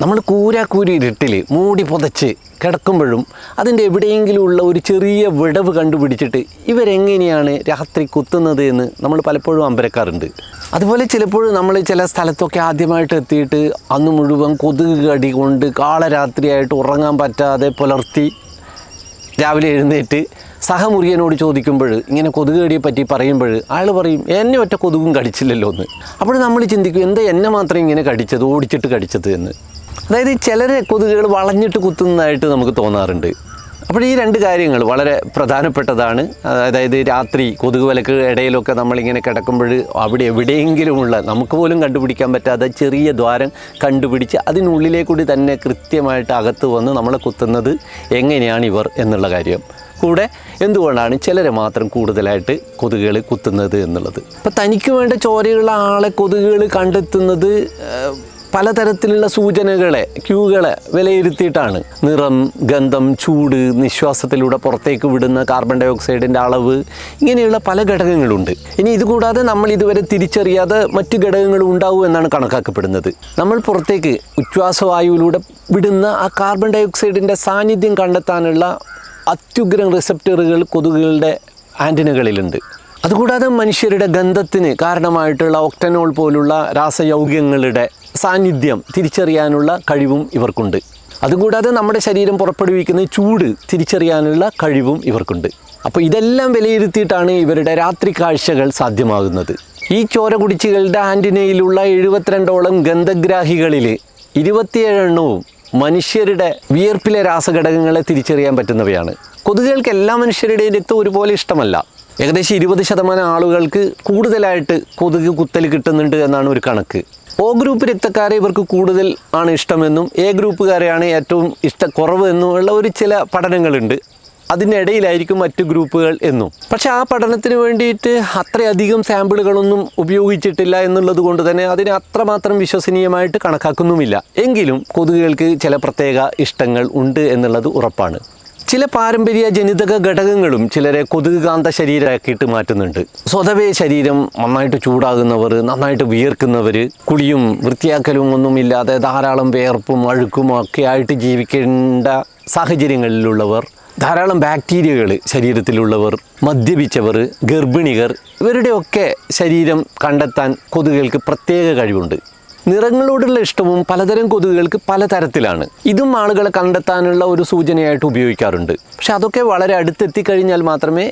നമ്മൾ കൂരാക്കൂരി ഇരുട്ടിൽ മൂടി പുതച്ച് കിടക്കുമ്പോഴും അതിൻ്റെ എവിടെയെങ്കിലും ഉള്ള ഒരു ചെറിയ വിടവ് കണ്ടുപിടിച്ചിട്ട് ഇവരെങ്ങനെയാണ് രാത്രി കുത്തുന്നത് എന്ന് നമ്മൾ പലപ്പോഴും അമ്പരക്കാറുണ്ട്. അതുപോലെ ചിലപ്പോഴും നമ്മൾ ചില സ്ഥലത്തൊക്കെ ആദ്യമായിട്ട് എത്തിയിട്ട് അന്ന് മുഴുവൻ കൊതുക് കടി കൊണ്ട് കാളരാത്രിയായിട്ട് ഉറങ്ങാൻ പറ്റാതെ പുലർത്തി രാവിലെ എഴുന്നേറ്റ് സഹമുറിയനോട് ചോദിക്കുമ്പോൾ, ഇങ്ങനെ കൊതുക് കടിയെ പറ്റി പറയുമ്പോൾ അയാൾ പറയും, എന്നെ ഒറ്റ കൊതുകും കടിച്ചില്ലല്ലോ എന്ന്. അപ്പോൾ നമ്മൾ ചിന്തിക്കും, എന്താ എന്നെ മാത്രം ഇങ്ങനെ കടിച്ചത്, ഓടിച്ചിട്ട് കടിച്ചത് എന്ന്. അതായത് ചിലരെ കൊതുകുകൾ വളഞ്ഞിട്ട് കുത്തുന്നതായിട്ട് നമുക്ക് തോന്നാറുണ്ട്. അപ്പോൾ ഈ രണ്ട് കാര്യങ്ങൾ വളരെ പ്രധാനപ്പെട്ടതാണ്. അതായത് രാത്രി കൊതുക് വലക്ക് ഇടയിലൊക്കെ നമ്മളിങ്ങനെ കിടക്കുമ്പോൾ അവിടെ എവിടെയെങ്കിലുമുള്ള നമുക്ക് പോലും കണ്ടുപിടിക്കാൻ പറ്റാത്ത ചെറിയ ദ്വാരം കണ്ടുപിടിച്ച് അതിനുള്ളിലേക്കൂടി തന്നെ കൃത്യമായിട്ട് അകത്ത് വന്ന് നമ്മളെ കുത്തുന്നത് എങ്ങനെയാണ് ഇവർ എന്നുള്ള കാര്യം. കൂടെ എന്തുകൊണ്ടാണ് ചിലരെ മാത്രം കൂടുതലായിട്ട് കൊതുകുകൾ കുത്തുന്നത് എന്നുള്ളത്. അപ്പോൾ തനിക്ക് വേണ്ട ചോരയുള്ള ആളെ കൊതുകുകൾ കണ്ടെത്തുന്നത് പലതരത്തിലുള്ള സൂചനകളെ, ക്യൂകളെ വിലയിരുത്തിയിട്ടാണ്. നിറം, ഗന്ധം, ചൂട്, നിശ്വാസത്തിലൂടെ പുറത്തേക്ക് വിടുന്ന കാർബൺ ഡൈ ഓക്സൈഡിൻ്റെ അളവ്, ഇങ്ങനെയുള്ള പല ഘടകങ്ങളുണ്ട്. ഇനി ഇതുകൂടാതെ നമ്മൾ ഇതുവരെ തിരിച്ചറിയാതെ മറ്റു ഘടകങ്ങളും ഉണ്ടാവും എന്നാണ് കണക്കാക്കപ്പെടുന്നത്. നമ്മൾ പുറത്തേക്ക് ഉച്ഛ്വാസവായുവിലൂടെ വിടുന്ന ആ കാർബൺ ഡൈ ഓക്സൈഡിൻ്റെ സാന്നിധ്യം കണ്ടെത്താനുള്ള അത്യുഗ്രം റിസപ്റ്ററുകൾ കൊതുകുകളുടെ ആൻറ്റിനകളിലുണ്ട്. അതുകൂടാതെ മനുഷ്യരുടെ ഗന്ധത്തിന് കാരണമായിട്ടുള്ള ഒക്ടനോൾ പോലുള്ള രാസയൗഗ്യങ്ങളുടെ സാന്നിധ്യം തിരിച്ചറിയാനുള്ള കഴിവും ഇവർക്കുണ്ട്. അതുകൂടാതെ നമ്മുടെ ശരീരം പുറപ്പെടുവിക്കുന്ന ചൂട് തിരിച്ചറിയാനുള്ള കഴിവും ഇവർക്കുണ്ട്. അപ്പോൾ ഇതെല്ലാം വിലയിരുത്തിയിട്ടാണ് ഇവരുടെ രാത്രി കാഴ്ചകൾ സാധ്യമാകുന്നത്. ഈ ചോര കുടിച്ചുകളുടെ ആൻറ്റിനയിലുള്ള 72ഓളം ഗന്ധഗ്രാഹികളിൽ 27 എണ്ണവും മനുഷ്യരുടെ വിയർപ്പിലെ രാസഘടകങ്ങളെ തിരിച്ചറിയാൻ പറ്റുന്നവയാണ്. കൊതുകുകൾക്ക് എല്ലാ മനുഷ്യരുടെയും രക്തം ഒരുപോലെ ഇഷ്ടമല്ല. ഏകദേശം 20% ആളുകൾക്ക് കൂടുതലായിട്ട് കൊതുക് കുത്തൽ കിട്ടുന്നുണ്ട് എന്നാണ് ഒരു കണക്ക്. O ഗ്രൂപ്പ് രക്തക്കാരെ ഇവർക്ക് കൂടുതൽ ആണ് ഇഷ്ടമെന്നും എ ഗ്രൂപ്പുകാരെയാണ് ഏറ്റവും ഇഷ്ടക്കുറവ് എന്നുമുള്ള ഒരു ചില പഠനങ്ങളുണ്ട്. അതിനിടയിലായിരിക്കും മറ്റു ഗ്രൂപ്പുകൾ എന്നും. പക്ഷേ ആ പഠനത്തിന് വേണ്ടിയിട്ട് അത്രയധികം സാമ്പിളുകളൊന്നും ഉപയോഗിച്ചിട്ടില്ല എന്നുള്ളത് കൊണ്ട് തന്നെ അതിനെ അത്രമാത്രം വിശ്വസനീയമായിട്ട് കണക്കാക്കുന്നുമില്ല. എങ്കിലും കൊതുകുകൾക്ക് ചില പ്രത്യേക ഇഷ്ടങ്ങൾ ഉണ്ട് എന്നുള്ളത് ഉറപ്പാണ്. ചില പാരമ്പര്യ ജനിതക ഘടകങ്ങളും ചിലരെ കൊതുകുകാന്ത ശരീരമാക്കിയിട്ട് മാറ്റുന്നുണ്ട്. സ്വതവേ ശരീരം നന്നായിട്ട് ചൂടാകുന്നവർ, നന്നായിട്ട് വിയർക്കുന്നവർ, കുളിയും വൃത്തിയാക്കലും ഒന്നുമില്ലാതെ ധാരാളം വിയർപ്പും അഴുക്കും ഒക്കെ ആയിട്ട് ജീവിക്കേണ്ട സാഹചര്യങ്ങളിലുള്ളവർ, ധാരാളം ബാക്ടീരിയകൾ ശരീരത്തിലുള്ളവർ, മദ്യപിച്ചവർ, ഗർഭിണികൾ, ഇവരുടെയൊക്കെ ശരീരം കണ്ടെത്താൻ കൊതുകുകൾക്ക് പ്രത്യേക കഴിവുണ്ട്. നിറങ്ങളോടുള്ള ഇഷ്ടവും പലതരം കൊതുകുകൾക്ക് പലതരത്തിലാണ്. ഇതും ആളുകളെ കണ്ടെത്താനുള്ള ഒരു സൂചനയായിട്ട് ഉപയോഗിക്കാറുണ്ട്. പക്ഷെ അതൊക്കെ വളരെ അടുത്തെത്തിക്കഴിഞ്ഞാൽ മാത്രമേ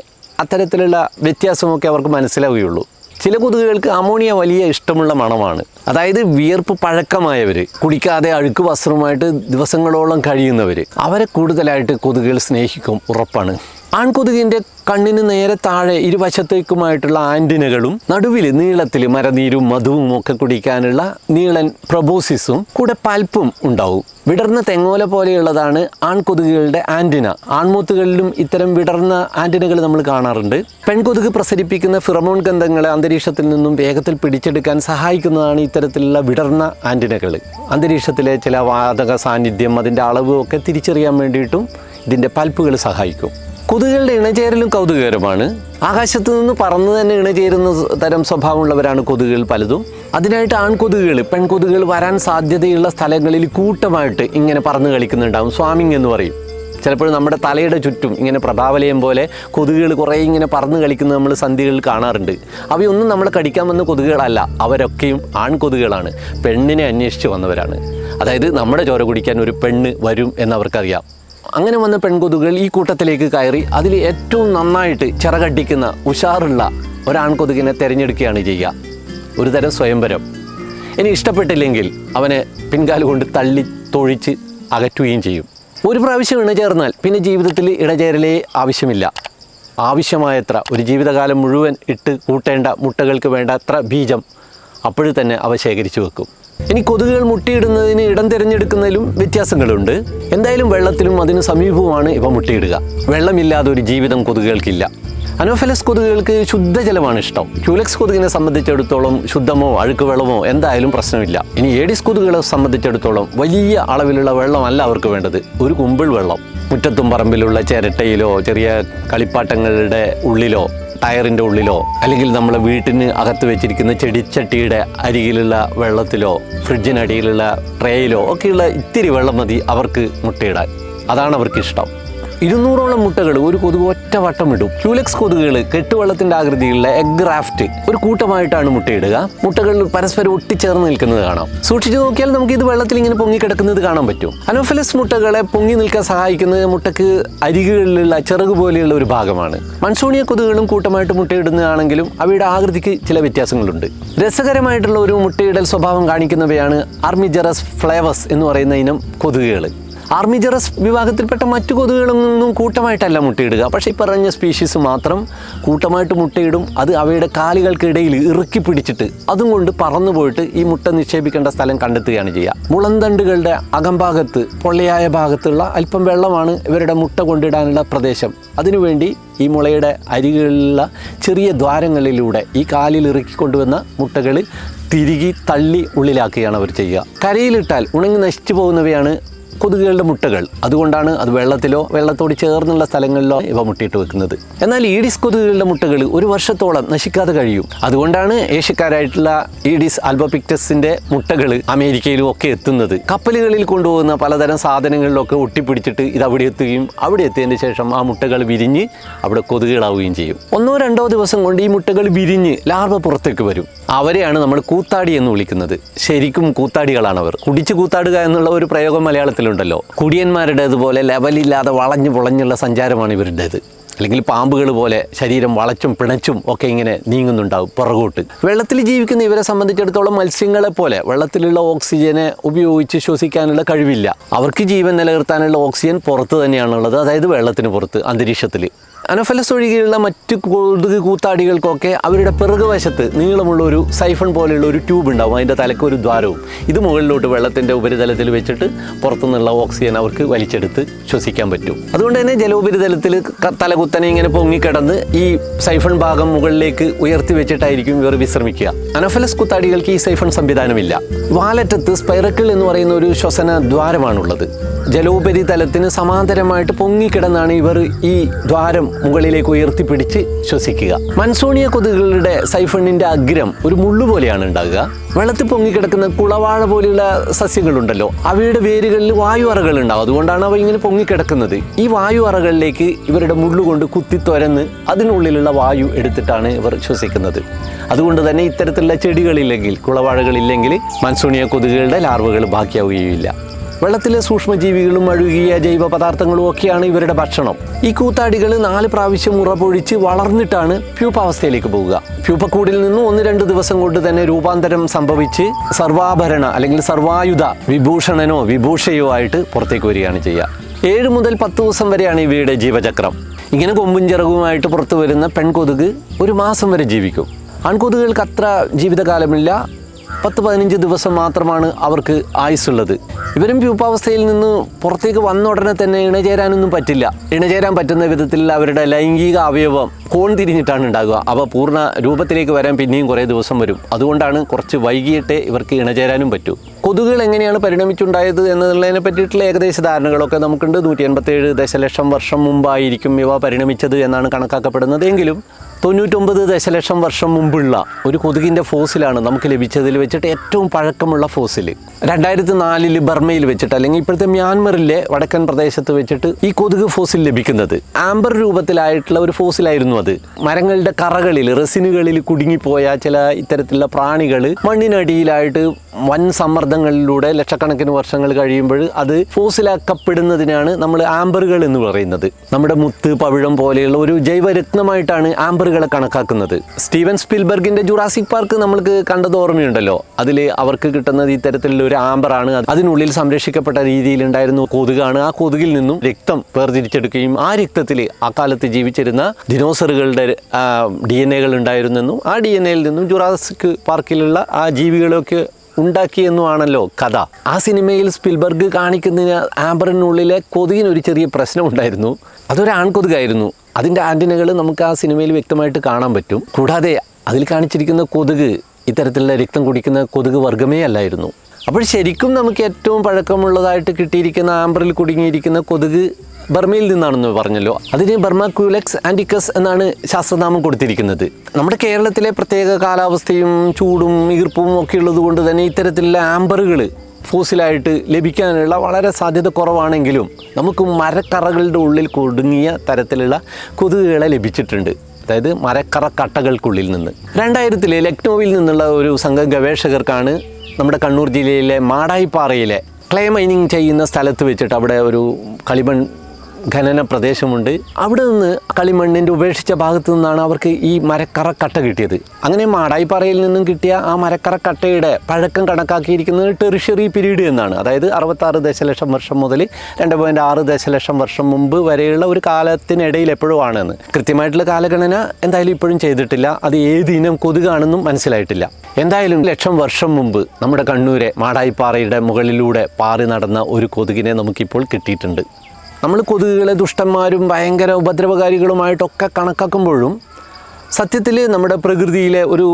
അത്തരത്തിലുള്ള വ്യത്യാസമൊക്കെ അവർക്ക് മനസ്സിലാവുകയുള്ളൂ. ചില കൊതുകുകൾക്ക് അമോണിയ വലിയ ഇഷ്ടമുള്ള മണമാണ്. അതായത് വിയർപ്പ് പഴക്കമായവർ, കുടിക്കാതെ അഴുക്ക് വസ്ത്രവുമായിട്ട് ദിവസങ്ങളോളം കഴിയുന്നവർ, അവരെ കൂടുതലായിട്ട് കൊതുകുകൾ സ്നേഹിക്കും, ഉറപ്പാണ്. ആൺകൊതുകിൻ്റെ കണ്ണിന് നേരെ താഴെ ഇരുവശത്തേക്കുമായിട്ടുള്ള ആൻറ്റിനകളും നടുവിൽ നീളത്തിൽ മരനീരും മധുവും ഒക്കെ കുടിക്കാനുള്ള നീളൻ പ്രൊബോസിസും കൂടെ പൽപ്പും ഉണ്ടാവും. വിടർന്ന തെങ്ങോല പോലെയുള്ളതാണ് ആൺകൊതുകുകളുടെ ആൻറ്റിന. ആൺമൂത്തുകളിലും ഇത്തരം വിടർന്ന ആൻറ്റിനകൾ നമ്മൾ കാണാറുണ്ട്. പെൺകൊതുക് പ്രസരിപ്പിക്കുന്ന ഫിറമോൺ ഗന്ധങ്ങളെ അന്തരീക്ഷത്തിൽ നിന്നും വേഗത്തിൽ പിടിച്ചെടുക്കാൻ സഹായിക്കുന്നതാണ് ഇത്തരത്തിലുള്ള വിടർന്ന ആൻറ്റിനകൾ. അന്തരീക്ഷത്തിലെ ചില വാതക സാന്നിധ്യം, അതിൻ്റെ അളവും ഒക്കെ തിരിച്ചറിയാൻ വേണ്ടിയിട്ടും ഇതിൻ്റെ പൽപ്പുകൾ സഹായിക്കും. കൊതുകുകളുടെ ഇണചേരലും കൗതുകകരമാണ്. ആകാശത്തു നിന്ന് പറന്ന് തന്നെ ഇണചേരുന്ന തരം സ്വഭാവമുള്ളവരാണ് കൊതുകുകൾ പലതും. അതിനായിട്ട് ആൺകൊതുകുകൾ പെൺകൊതുകുകൾ വരാൻ സാധ്യതയുള്ള സ്ഥലങ്ങളിൽ കൂട്ടമായിട്ട് ഇങ്ങനെ പറന്ന് കളിക്കുന്നുണ്ടാവും. സ്വാമിങ് എന്ന് പറയും. ചിലപ്പോൾ നമ്മുടെ തലയുടെ ചുറ്റും ഇങ്ങനെ പ്രഭാവലയം പോലെ കൊതുകുകൾ കുറേ ഇങ്ങനെ പറന്ന് കളിക്കുന്നത് നമ്മൾ സന്ധികളിൽ കാണാറുണ്ട്. അവയൊന്നും നമ്മളെ കടിക്കാൻ വന്ന കൊതുകുകളല്ല, അവരൊക്കെയും ആൺകൊതുകുകളാണ്. പെണ്ണിനെ അന്വേഷിച്ച് വന്നവരാണ്. അതായത് നമ്മുടെ ചോര കുടിക്കാൻ ഒരു പെണ്ണ് വരും എന്നവർക്കറിയാം. അങ്ങനെ വന്ന പെൺകൊതുകുകൾ ഈ കൂട്ടത്തിലേക്ക് കയറി അതിൽ ഏറ്റവും നന്നായിട്ട് ചിറകടിക്കുന്ന ഉഷാറുള്ള ഒരാൺകൊതുകിനെ തിരഞ്ഞെടുക്കുകയാണ് ചെയ്യുക. ഒരു തരം സ്വയംവരം. ഇനി ഇഷ്ടപ്പെട്ടില്ലെങ്കിൽ അവനെ പിൻകാലുകൊണ്ട് തള്ളി തൊഴിച്ച് അകറ്റുകയും ചെയ്യും. ഒരു പ്രാവശ്യം ഇണചേർന്നാൽ പിന്നെ ജീവിതത്തിൽ ഇണചേരലേ ആവശ്യമില്ല. ആവശ്യമായത്ര ഒരു ജീവിതകാലം മുഴുവൻ ഇട്ട് കൂട്ടേണ്ട മുട്ടകൾക്ക് വേണ്ടത്ര ബീജം അപ്പോഴും തന്നെ അവ ശേഖരിച്ചു വെക്കും. ഇനി കൊതുകുകൾ മുട്ടയിടുന്നതിന് ഇടം തിരഞ്ഞെടുക്കുന്നതിലും വ്യത്യാസങ്ങളുണ്ട്. എന്തായാലും വെള്ളത്തിലും അതിന് സമീപവുമാണ് ഇവ മുട്ടയിടുക. വെള്ളമില്ലാതെ ഒരു ജീവിതം കൊതുകുകൾക്കില്ല. അനോഫലസ് കൊതുകുകൾക്ക് ശുദ്ധജലമാണ് ഇഷ്ടം. ക്യൂലെക്സ് കൊതുകിനെ സംബന്ധിച്ചിടത്തോളം ശുദ്ധമോ അഴുക്ക് വെള്ളമോ എന്തായാലും പ്രശ്നമില്ല. ഇനി ഏഡിസ് കൊതുകുകളെ സംബന്ധിച്ചിടത്തോളം വലിയ അളവിലുള്ള വെള്ളമല്ല അവർക്ക് വേണ്ടത്, ഒരു കുമ്പിൾ വെള്ളം. മുറ്റത്തും പറമ്പിലുള്ള ചിരട്ടയിലോ ചെറിയ കളിപ്പാട്ടങ്ങളുടെ ഉള്ളിലോ ടയറിൻ്റെ ഉള്ളിലോ അല്ലെങ്കിൽ നമ്മളെ വീട്ടിന് അകത്ത് വെച്ചിരിക്കുന്ന ചെടിച്ചട്ടിയുടെ അരികിലുള്ള വെള്ളത്തിലോ ഫ്രിഡ്ജിനടിയിലുള്ള ട്രേയിലോ ഒക്കെയുള്ള ഇത്തിരി വെള്ളം മതി അവർക്ക് മുട്ടയിടാൻ. അതാണ് അവർക്കിഷ്ടം. 200ഓളം മുട്ടകൾ ഒരു കൊതുക് ഒറ്റ വട്ടം ഇടും. ക്യൂലെക്സ് കൊതുകുകൾ കെട്ടുവെള്ളത്തിൻ്റെ ആകൃതിയിലുള്ള എഗ് റാഫ്റ്റ് ഒരു കൂട്ടമായിട്ടാണ് മുട്ടയിടുക. മുട്ടകൾ പരസ്പരം ഒട്ടിച്ചേർന്ന് നിൽക്കുന്നത് കാണാം. സൂക്ഷിച്ചു നോക്കിയാൽ നമുക്ക് ഇത് വെള്ളത്തിൽ ഇങ്ങനെ പൊങ്ങിക്കിടക്കുന്നത് കാണാൻ പറ്റും. അനോഫലസ് മുട്ടകളെ പൊങ്ങി നിൽക്കാൻ സഹായിക്കുന്നത് മുട്ടക്ക് അരികുകളിലുള്ള ചിറക് പോലെയുള്ള ഒരു ഭാഗമാണ്. മൺസൂണിയ കൊതുകുകളും കൂട്ടമായിട്ട് മുട്ടയിടുന്നതാണെങ്കിലും അവയുടെ ആകൃതിക്ക് ചില വ്യത്യാസങ്ങളുണ്ട്. രസകരമായിട്ടുള്ള ഒരു മുട്ടയിടൽ സ്വഭാവം കാണിക്കുന്നവയാണ് ആർമിജറസ് ഫ്ലേവസ് എന്ന് പറയുന്ന ഇനം കൊതുകുകൾ. ആർമിജറസ് വിഭാഗത്തിൽപ്പെട്ട മറ്റു കൊതുകുകളൊന്നും കൂട്ടമായിട്ടല്ല മുട്ടയിടുക. പക്ഷേ ഈ പറഞ്ഞ സ്പീഷീസ് മാത്രം കൂട്ടമായിട്ട് മുട്ടയിടും. അത് അവയുടെ കാലുകൾക്കിടയിൽ ഇറുക്കി പിടിച്ചിട്ട് അതും കൊണ്ട് പറന്നു പോയിട്ട് ഈ മുട്ട നിക്ഷേപിക്കേണ്ട സ്ഥലം കണ്ടെത്തുകയാണ് ചെയ്യുക. മുളന്തണ്ടുകളുടെ അകംഭാഗത്ത് പൊള്ളയായ ഭാഗത്തുള്ള അല്പം വെള്ളമാണ് ഇവരുടെ മുട്ട കൊണ്ടിടാനുള്ള പ്രദേശം. അതിനുവേണ്ടി ഈ മുളയുടെ അരികളിലുള്ള ചെറിയ ദ്വാരങ്ങളിലൂടെ ഈ കാലിൽ ഇറുക്കി കൊണ്ടുവന്ന മുട്ടകൾ തിരികെ തള്ളി ഉള്ളിലാക്കുകയാണ് അവർ ചെയ്യുക. കരയിലിട്ടാൽ ഉണങ്ങി നശിച്ചു പോകുന്നവയാണ് കൊതുകുകളുടെ മുട്ടകൾ. അതുകൊണ്ടാണ് അത് വെള്ളത്തിലോ വെള്ളത്തോട് ചേർന്നുള്ള സ്ഥലങ്ങളിലോ ഇവ മുട്ടയിട്ട് വെക്കുന്നത്. എന്നാൽ ഈഡിസ് കൊതുകുകളുടെ മുട്ടകൾ ഒരു വർഷത്തോളം നശിക്കാതെ കഴിയും. അതുകൊണ്ടാണ് ഏഷ്യക്കാരായിട്ടുള്ള ഈഡിസ് ആൽബോപിക്ടസിൻ്റെ മുട്ടകൾ അമേരിക്കയിലും ഒക്കെ എത്തുന്നത്. കപ്പലുകളിൽ കൊണ്ടുപോകുന്ന പലതരം സാധനങ്ങളിലൊക്കെ ഒട്ടിപ്പിടിച്ചിട്ട് ഇത് അവിടെ എത്തുകയും അവിടെ എത്തിയതിന് ശേഷം ആ മുട്ടകൾ വിരിഞ്ഞ് അവിടെ കൊതുകുകളാവുകയും ചെയ്യും. 1-2 ദിവസം കൊണ്ട് ഈ മുട്ടകൾ വിരിഞ്ഞ് ലാർവ പുറത്തേക്ക് വരും. അവരെയാണ് നമ്മൾ കൂത്താടി എന്ന് വിളിക്കുന്നത്. ശരിക്കും കൂത്താടികളാണവർ. കുടിച്ച് കൂത്താടുക എന്നുള്ള ഒരു പ്രയോഗം മലയാളത്തിലുണ്ടല്ലോ. കുടിയന്മാരുടേതുപോലെ ലെവലില്ലാതെ വളഞ്ഞു പൊളഞ്ഞുള്ള സഞ്ചാരമാണ് ഇവരുടേത്. അല്ലെങ്കിൽ പാമ്പുകൾ പോലെ ശരീരം വളച്ചും പിണച്ചും ഒക്കെ ഇങ്ങനെ നീങ്ങുന്നുണ്ടാവും പുറകോട്ട്. വെള്ളത്തിൽ ജീവിക്കുന്ന ഇവരെ സംബന്ധിച്ചിടത്തോളം മത്സ്യങ്ങളെ പോലെ വെള്ളത്തിലുള്ള ഓക്സിജനെ ഉപയോഗിച്ച് ശ്വസിക്കാനുള്ള കഴിവില്ല. അവർക്ക് ജീവൻ നിലനിർത്താനുള്ള ഓക്സിജൻ പുറത്ത് തന്നെയാണുള്ളത്, അതായത് വെള്ളത്തിന് പുറത്ത്, അന്തരീക്ഷത്തിൽ. അനോഫലസ് ഒഴികെയുള്ള മറ്റ് കൊതുക് കൂത്താടികൾക്കൊക്കെ അവരുടെ പിറകുവശത്ത് നീളമുള്ള ഒരു സൈഫൺ പോലെയുള്ള ഒരു ട്യൂബ് ഉണ്ടാവും, അതിൻ്റെ തലക്ക് ഒരു ദ്വാരവും. ഇത് മുകളിലോട്ട് വെള്ളത്തിൻ്റെ ഉപരിതലത്തിൽ വെച്ചിട്ട് പുറത്തുനിന്നുള്ള ഓക്സിജൻ അവർക്ക് വലിച്ചെടുത്ത് ശ്വസിക്കാൻ പറ്റും. അതുകൊണ്ട് തന്നെ ജലോപരിതലത്തിൽ തലകുത്തനെ ഇങ്ങനെ പൊങ്ങിക്കിടന്ന് ഈ സൈഫൺ ഭാഗം മുകളിലേക്ക് ഉയർത്തി വെച്ചിട്ടായിരിക്കും ഇവർ വിശ്രമിക്കുക. അനോഫലസ് കുത്താടികൾക്ക് ഈ സൈഫൺ സംവിധാനമില്ല. വാലറ്റത്ത് സ്പൈറക്കിൾ എന്ന് പറയുന്ന ഒരു ശ്വസന ദ്വാരമാണുള്ളത്. ജലോപരിതലത്തിന് സമാന്തരമായിട്ട് പൊങ്ങിക്കിടന്നാണ് ഇവർ ഈ ദ്വാരം മുകളിലേക്ക് ഉയർത്തിപ്പിടിച്ച് ശ്വസിക്കുക. മൻസോണിയ കൊതുകുകളുടെ സൈഫണിൻ്റെ അഗ്രം ഒരു മുള്ളു പോലെയാണ് ഉണ്ടാകുക. വെള്ളത്തിൽ പൊങ്ങിക്കിടക്കുന്ന കുളവാഴ പോലെയുള്ള സസ്യങ്ങളുണ്ടല്ലോ, അവയുടെ വേരുകളിൽ വായു അറകൾ ഉണ്ടാവും. അതുകൊണ്ടാണ് അവ ഇങ്ങനെ പൊങ്ങിക്കിടക്കുന്നത്. ഈ വായു അറകളിലേക്ക് ഇവരുടെ മുള്ളുകൊണ്ട് കുത്തി തുരന്ന് അതിനുള്ളിലുള്ള വായു എടുത്തിട്ടാണ് ഇവർ ശ്വസിക്കുന്നത്. അതുകൊണ്ട് തന്നെ ഇത്തരത്തിലുള്ള ചെടികളില്ലെങ്കിൽ, കുളവാഴകളില്ലെങ്കിൽ മൻസോണിയ കൊതുകുകളുടെ ലാർവകൾ ബാക്കിയാവുകയില്ല. വെള്ളത്തിലെ സൂക്ഷ്മജീവികളും അഴുകിയ ജൈവ പദാർത്ഥങ്ങളും ഒക്കെയാണ് ഇവരുടെ ഭക്ഷണം. ഈ കൂത്താടികൾ 4 പ്രാവശ്യം ഉറപൊഴിച്ച് വളർന്നിട്ടാണ് പ്യൂപ്പാവസ്ഥയിലേക്ക് പോവുക. പ്യൂപ്പക്കൂടിൽ നിന്നും 1-2 ദിവസം കൊണ്ട് തന്നെ രൂപാന്തരം സംഭവിച്ച് സർവാഭരണ അല്ലെങ്കിൽ സർവായുധ വിഭൂഷണനോ വിഭൂഷയോ ആയിട്ട് പുറത്തേക്ക് വരികയാണ് ചെയ്യുക. 7 മുതൽ 10 ദിവസം വരെയാണ് ഇവയുടെ ജീവചക്രം. ഇങ്ങനെ കൊമ്പും ചിറകുമായിട്ട് പുറത്തു വരുന്ന പെൺകൊതുക് 1 മാസം വരെ ജീവിക്കും. ആൺകൊതുകുകൾക്ക് അത്ര ജീവിതകാലമില്ല, 10-15 ദിവസം മാത്രമാണ് അവർക്ക് ആയുസ്സുള്ളത്. ഇവരും പ്യൂപ്പാവസ്ഥയിൽ നിന്ന് പുറത്തേക്ക് വന്ന ഉടനെ തന്നെ ഇണചേരാനൊന്നും പറ്റില്ല. ഇണചേരാൻ പറ്റുന്ന വിധത്തിൽ അവരുടെ ലൈംഗിക അവയവം കോൺ തിരിഞ്ഞിട്ടാണ് ഉണ്ടാകുക. അവ പൂർണ്ണ രൂപത്തിലേക്ക് വരാൻ പിന്നെയും കുറേ ദിവസം വരും. അതുകൊണ്ടാണ് കുറച്ച് വൈകിയിട്ട് ഇവർക്ക് ഇണചേരാനും പറ്റൂ. കൊതുകുകൾ എങ്ങനെയാണ് പരിണമിച്ചുണ്ടായത് എന്നതിനെ പറ്റിയിട്ടുള്ള ഏകദേശ ധാരണകളൊക്കെ നമുക്കുണ്ട്. 187 ദശലക്ഷം വർഷം മുമ്പായിരിക്കും ഇവ പരിണമിച്ചത് എന്നാണ് കണക്കാക്കപ്പെടുന്നത്. എങ്കിലും 99 ദശലക്ഷം വർഷം മുമ്പുള്ള ഒരു കൊതുകിൻ്റെ ഫോസിലാണ് നമുക്ക് ലഭിച്ചതിൽ വെച്ചിട്ട് ഏറ്റവും പഴക്കമുള്ള ഫോസിൽ. 2004 ബർമയിൽ വെച്ചിട്ട്, അല്ലെങ്കിൽ ഇപ്പോഴത്തെ മ്യാൻമറിലെ വടക്കൻ പ്രദേശത്ത് വെച്ചിട്ട് ഈ കൊതുക് ഫോസിൽ ലഭിക്കുന്നത് ആംബർ രൂപത്തിലായിട്ടുള്ള ഒരു ഫോസിലായിരുന്നു. അത് മരങ്ങളുടെ കറകളിൽ, റെസിനുകളിൽ കുടുങ്ങിപ്പോയ ചില ഇത്തരത്തിലുള്ള പ്രാണികൾ മണ്ണിനടിയിലായിട്ട് വൻ സമ്മർദ്ദങ്ങളിലൂടെ ലക്ഷക്കണക്കിന് വർഷങ്ങൾ കഴിയുമ്പോൾ അത് ഫോസിലാക്കപ്പെടുന്നതിനാണ് നമ്മൾ ആംബറുകൾ എന്ന് പറയുന്നത്. നമ്മുടെ മുത്ത്, പവിഴം പോലെയുള്ള ഒരു ജൈവരത്നമായിട്ടാണ് ആംബറുകളെ കണക്കാക്കുന്നത്. സ്റ്റീവൻ സ്പിൽബർഗിന്റെ ജുറാസിക് പാർക്ക് നമ്മൾക്ക് കണ്ടത് ഓർമ്മയുണ്ടല്ലോ. അതിൽ അവർക്ക് കിട്ടുന്നത് ഇത്തരത്തിലുള്ള ഒരു ആംബറാണ്. അതിനുള്ളിൽ സംരക്ഷിക്കപ്പെട്ട രീതിയിലുണ്ടായിരുന്നു കൊതുകാണ്. ആ കൊതുകിൽ നിന്നും രക്തം വേർതിരിച്ചെടുക്കുകയും ആ രക്തത്തിൽ ആ കാലത്ത് ജീവിച്ചിരുന്ന ദിനോസറുകളുടെ DNA ഉണ്ടായിരുന്നെന്നും ആ DNA നിന്നും ജുറാസിക് പാർക്കിലുള്ള ആ ജീവികളൊക്കെ ഉണ്ടാക്കിയെന്നുമാണല്ലോ കഥ. ആ സിനിമയിൽ സ്പിൽബർഗ് കാണിക്കുന്നതിന് ആംബറിനുള്ളിലെ കൊതുകിനൊരു ചെറിയ പ്രശ്നമുണ്ടായിരുന്നു. അതൊരു ആൺകൊതുകായിരുന്നു. അതിൻ്റെ ആൻറ്റിനകൾ നമുക്ക് ആ സിനിമയിൽ വ്യക്തമായിട്ട് കാണാൻ പറ്റും. കൂടാതെ അതിൽ കാണിച്ചിരിക്കുന്ന കൊതുക് ഇത്തരത്തിലുള്ള രക്തം കുടിക്കുന്ന കൊതുക് വർഗ്ഗമേ അല്ലായിരുന്നു. അപ്പോൾ ശരിക്കും നമുക്ക് ഏറ്റവും പഴക്കമുള്ളതായിട്ട് കിട്ടിയിരിക്കുന്ന ആംബറിൽ കുടുങ്ങിയിരിക്കുന്ന കൊതുക് ബർമയിൽ നിന്നാണെന്ന് പറഞ്ഞല്ലോ. അതിന് ബർമാക്യൂലെക്സ് ആൻറ്റിക്കസ് എന്നാണ് ശാസ്ത്രനാമം കൊടുത്തിരിക്കുന്നത്. നമ്മുടെ കേരളത്തിലെ പ്രത്യേക കാലാവസ്ഥയും ചൂടും ഈർപ്പവും ഒക്കെ ഉള്ളത് കൊണ്ട് തന്നെ ഇത്തരത്തിലുള്ള ആംബറുകൾ ഫോസിലായിട്ട് ലഭിക്കാനുള്ള വളരെ സാധ്യത കുറവാണെങ്കിലും നമുക്ക് മരക്കറകളുടെ ഉള്ളിൽ കുടുങ്ങിയ തരത്തിലുള്ള കൊതുകുകളെ ലഭിച്ചിട്ടുണ്ട്. അതായത് മരക്കറ കട്ടകൾക്കുള്ളിൽ നിന്ന്. 2000 ലക്നൌവിൽ നിന്നുള്ള ഒരു സംഘം ഗവേഷകർക്കാണ് നമ്മുടെ കണ്ണൂർ ജില്ലയിലെ മാടായിപ്പാറയിലെ ക്ലേ മൈനിങ് ചെയ്യുന്ന സ്ഥലത്ത് വെച്ചിട്ട് അവിടെ ഒരു കളിമൺ ഖനന പ്രദേശമുണ്ട്. അവിടെ നിന്ന് കളിമണ്ണിൻ്റെ ഉപേക്ഷിച്ച ഭാഗത്തു നിന്നാണ് അവർക്ക് ഈ മരക്കറക്കട്ട കിട്ടിയത്. അങ്ങനെ മാടായിപ്പാറയിൽ നിന്നും കിട്ടിയ ആ മരക്കറക്കട്ടയുടെ പഴക്കം കണക്കാക്കിയിരിക്കുന്നത് ടെറിഷ്യറി പീരീഡ് എന്നാണ്. അതായത് 66 ദശലക്ഷം വർഷം മുതൽ 2.6 ദശലക്ഷം വർഷം മുമ്പ് വരെയുള്ള ഒരു കാലത്തിനിടയിൽ എപ്പോഴും ആണെന്ന്. കൃത്യമായിട്ടുള്ള കാലഗണന എന്തായാലും ഇപ്പോഴും ചെയ്തിട്ടില്ല. അത് ഏത് ഇനം കൊതുകാണെന്നും മനസ്സിലായിട്ടില്ല. എന്തായാലും 1,00,000 വർഷം മുമ്പ് നമ്മുടെ കണ്ണൂരെ മാടായിപ്പാറയുടെ മുകളിലൂടെ പാറി നടന്ന ഒരു കൊതുകിനെ നമുക്കിപ്പോൾ കിട്ടിയിട്ടുണ്ട്. നമ്മൾ കൊതുകുകളെ ദുഷ്ടന്മാരും ഭയങ്കര ഉപദ്രവകാരികളുമായിട്ടൊക്കെ കണക്കാക്കുമ്പോഴും സത്യത്തിൽ നമ്മുടെ പ്രകൃതിയിലെ ഒരു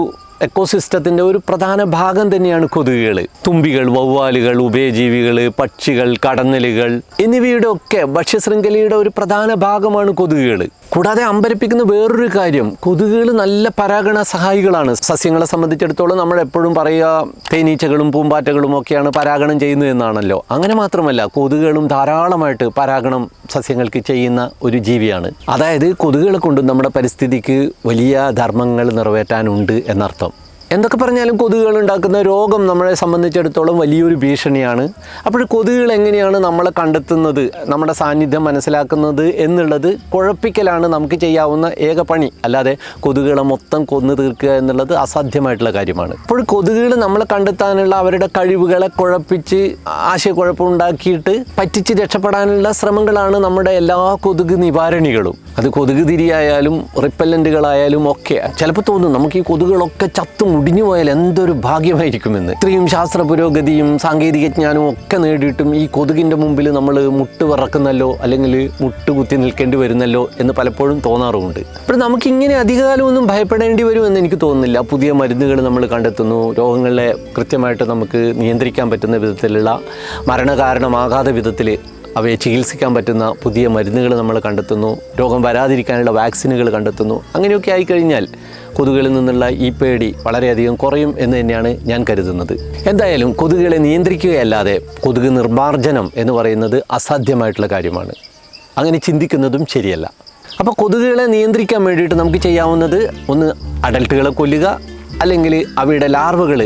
എക്കോസിസ്റ്റത്തിൻ്റെ ഒരു പ്രധാന ഭാഗം തന്നെയാണ് കൊതുകുകൾ. തുമ്പികൾ, വവ്വാലുകൾ, ഉഭയജീവികൾ, പക്ഷികൾ, കടന്നലുകൾ എന്നിവയുടെ ഒക്കെ ഭക്ഷ്യശൃംഖലയുടെ ഒരു പ്രധാന ഭാഗമാണ് കൊതുകുകൾ. കൂടാതെ അമ്പരപ്പിക്കുന്ന വേറൊരു കാര്യം, കൊതുകുകൾ നല്ല പരാഗണ സഹായികളാണ്. സസ്യങ്ങളെ സംബന്ധിച്ചിടത്തോളം നമ്മൾ എപ്പോഴും പറയുക തേനീച്ചകളും പൂമ്പാറ്റകളും ഒക്കെയാണ് പരാഗണം ചെയ്യുന്നത് എന്നാണല്ലോ. അങ്ങനെ മാത്രമല്ല, കൊതുകുകളും ധാരാളമായിട്ട് പരാഗണം സസ്യങ്ങൾക്ക് ചെയ്യുന്ന ഒരു ജീവിയാണ്. അതായത് കൊതുകുകളെ കൊണ്ട് നമ്മുടെ പരിസ്ഥിതിക്ക് വലിയ ധർമ്മങ്ങൾ നിറവേറ്റാനുണ്ട് എന്നർത്ഥം. എന്തൊക്കെ പറഞ്ഞാലും കൊതുകുകൾ ഉണ്ടാക്കുന്ന രോഗം നമ്മളെ സംബന്ധിച്ചിടത്തോളം വലിയൊരു ഭീഷണിയാണ്. അപ്പോൾ കൊതുകുകൾ എങ്ങനെയാണ് നമ്മളെ കണ്ടെത്തുന്നത്, നമ്മുടെ സാന്നിധ്യം മനസ്സിലാക്കുന്നത് എന്നുള്ളത് കുഴപ്പിക്കലാണ് നമുക്ക് ചെയ്യാവുന്ന ഏക പണി. അല്ലാതെ കൊതുകുകളെ മൊത്തം കൊന്നു തീർക്കുക എന്നുള്ളത് അസാധ്യമായിട്ടുള്ള കാര്യമാണ്. അപ്പോൾ കൊതുകുകൾ നമ്മളെ കണ്ടെത്താനുള്ള അവരുടെ കഴിവുകളെ കുഴപ്പിച്ച് ആശയക്കുഴപ്പമുണ്ടാക്കിയിട്ട് പറ്റിച്ച് രക്ഷപ്പെടാനുള്ള ശ്രമങ്ങളാണ് നമ്മുടെ എല്ലാ കൊതുക് നിവാരണികളും. അത് കൊതുക് തിരിയായാലും റിപ്പല്ലൻറ്റുകളായാലും ഒക്കെ. ചിലപ്പോൾ തോന്നും നമുക്ക് ഈ കൊതുകുകളൊക്കെ ചത്തു മുടിഞ്ഞു പോയാൽ എന്തൊരു ഭാഗ്യമായിരിക്കുമെന്ന്. ഇത്രയും ശാസ്ത്ര പുരോഗതിയും സാങ്കേതിക ജ്ഞാനവും ഒക്കെ നേടിയിട്ടും ഈ കൊതുകിൻ്റെ മുമ്പിൽ നമ്മൾ മുട്ട് വിറക്കുന്നല്ലോ, അല്ലെങ്കിൽ മുട്ട് കുത്തി നിൽക്കേണ്ടി വരുന്നല്ലോ എന്ന് പലപ്പോഴും തോന്നാറുമുണ്ട്. അപ്പോൾ നമുക്കിങ്ങനെ അധികകാലമൊന്നും ഭയപ്പെടേണ്ടി വരുമെന്ന് എനിക്ക് തോന്നുന്നില്ല. പുതിയ മരുന്നുകൾ നമ്മൾ കണ്ടെത്തുന്നു, രോഗങ്ങളെ കൃത്യമായിട്ട് നമുക്ക് നിയന്ത്രിക്കാൻ പറ്റുന്ന വിധത്തിലുള്ള മരണകാരണമാകാത്ത വിധത്തിൽ അവയെ ചികിത്സിക്കാൻ പറ്റുന്ന പുതിയ മരുന്നുകൾ നമ്മൾ കണ്ടെത്തുന്നു, രോഗം വരാതിരിക്കാനുള്ള വാക്സിനുകൾ കണ്ടെത്തുന്നു. അങ്ങനെയൊക്കെ ആയിക്കഴിഞ്ഞാൽ കൊതുകുകളിൽ നിന്നുള്ള ഈ പേടി വളരെയധികം കുറയും എന്ന് തന്നെയാണ് ഞാൻ കരുതുന്നത്. എന്തായാലും കൊതുകുകളെ നിയന്ത്രിക്കുകയല്ലാതെ കൊതുക് നിർമ്മാർജ്ജനം എന്ന് പറയുന്നത് അസാധ്യമായിട്ടുള്ള കാര്യമാണ്. അങ്ങനെ ചിന്തിക്കുന്നതും ശരിയല്ല. അപ്പോൾ കൊതുകുകളെ നിയന്ത്രിക്കാൻ വേണ്ടിയിട്ട് നമുക്ക് ചെയ്യാവുന്നത് ഒന്ന് അഡൽട്ടുകളെ കൊല്ലുക, അല്ലെങ്കിൽ അവയുടെ ലാർവകൾ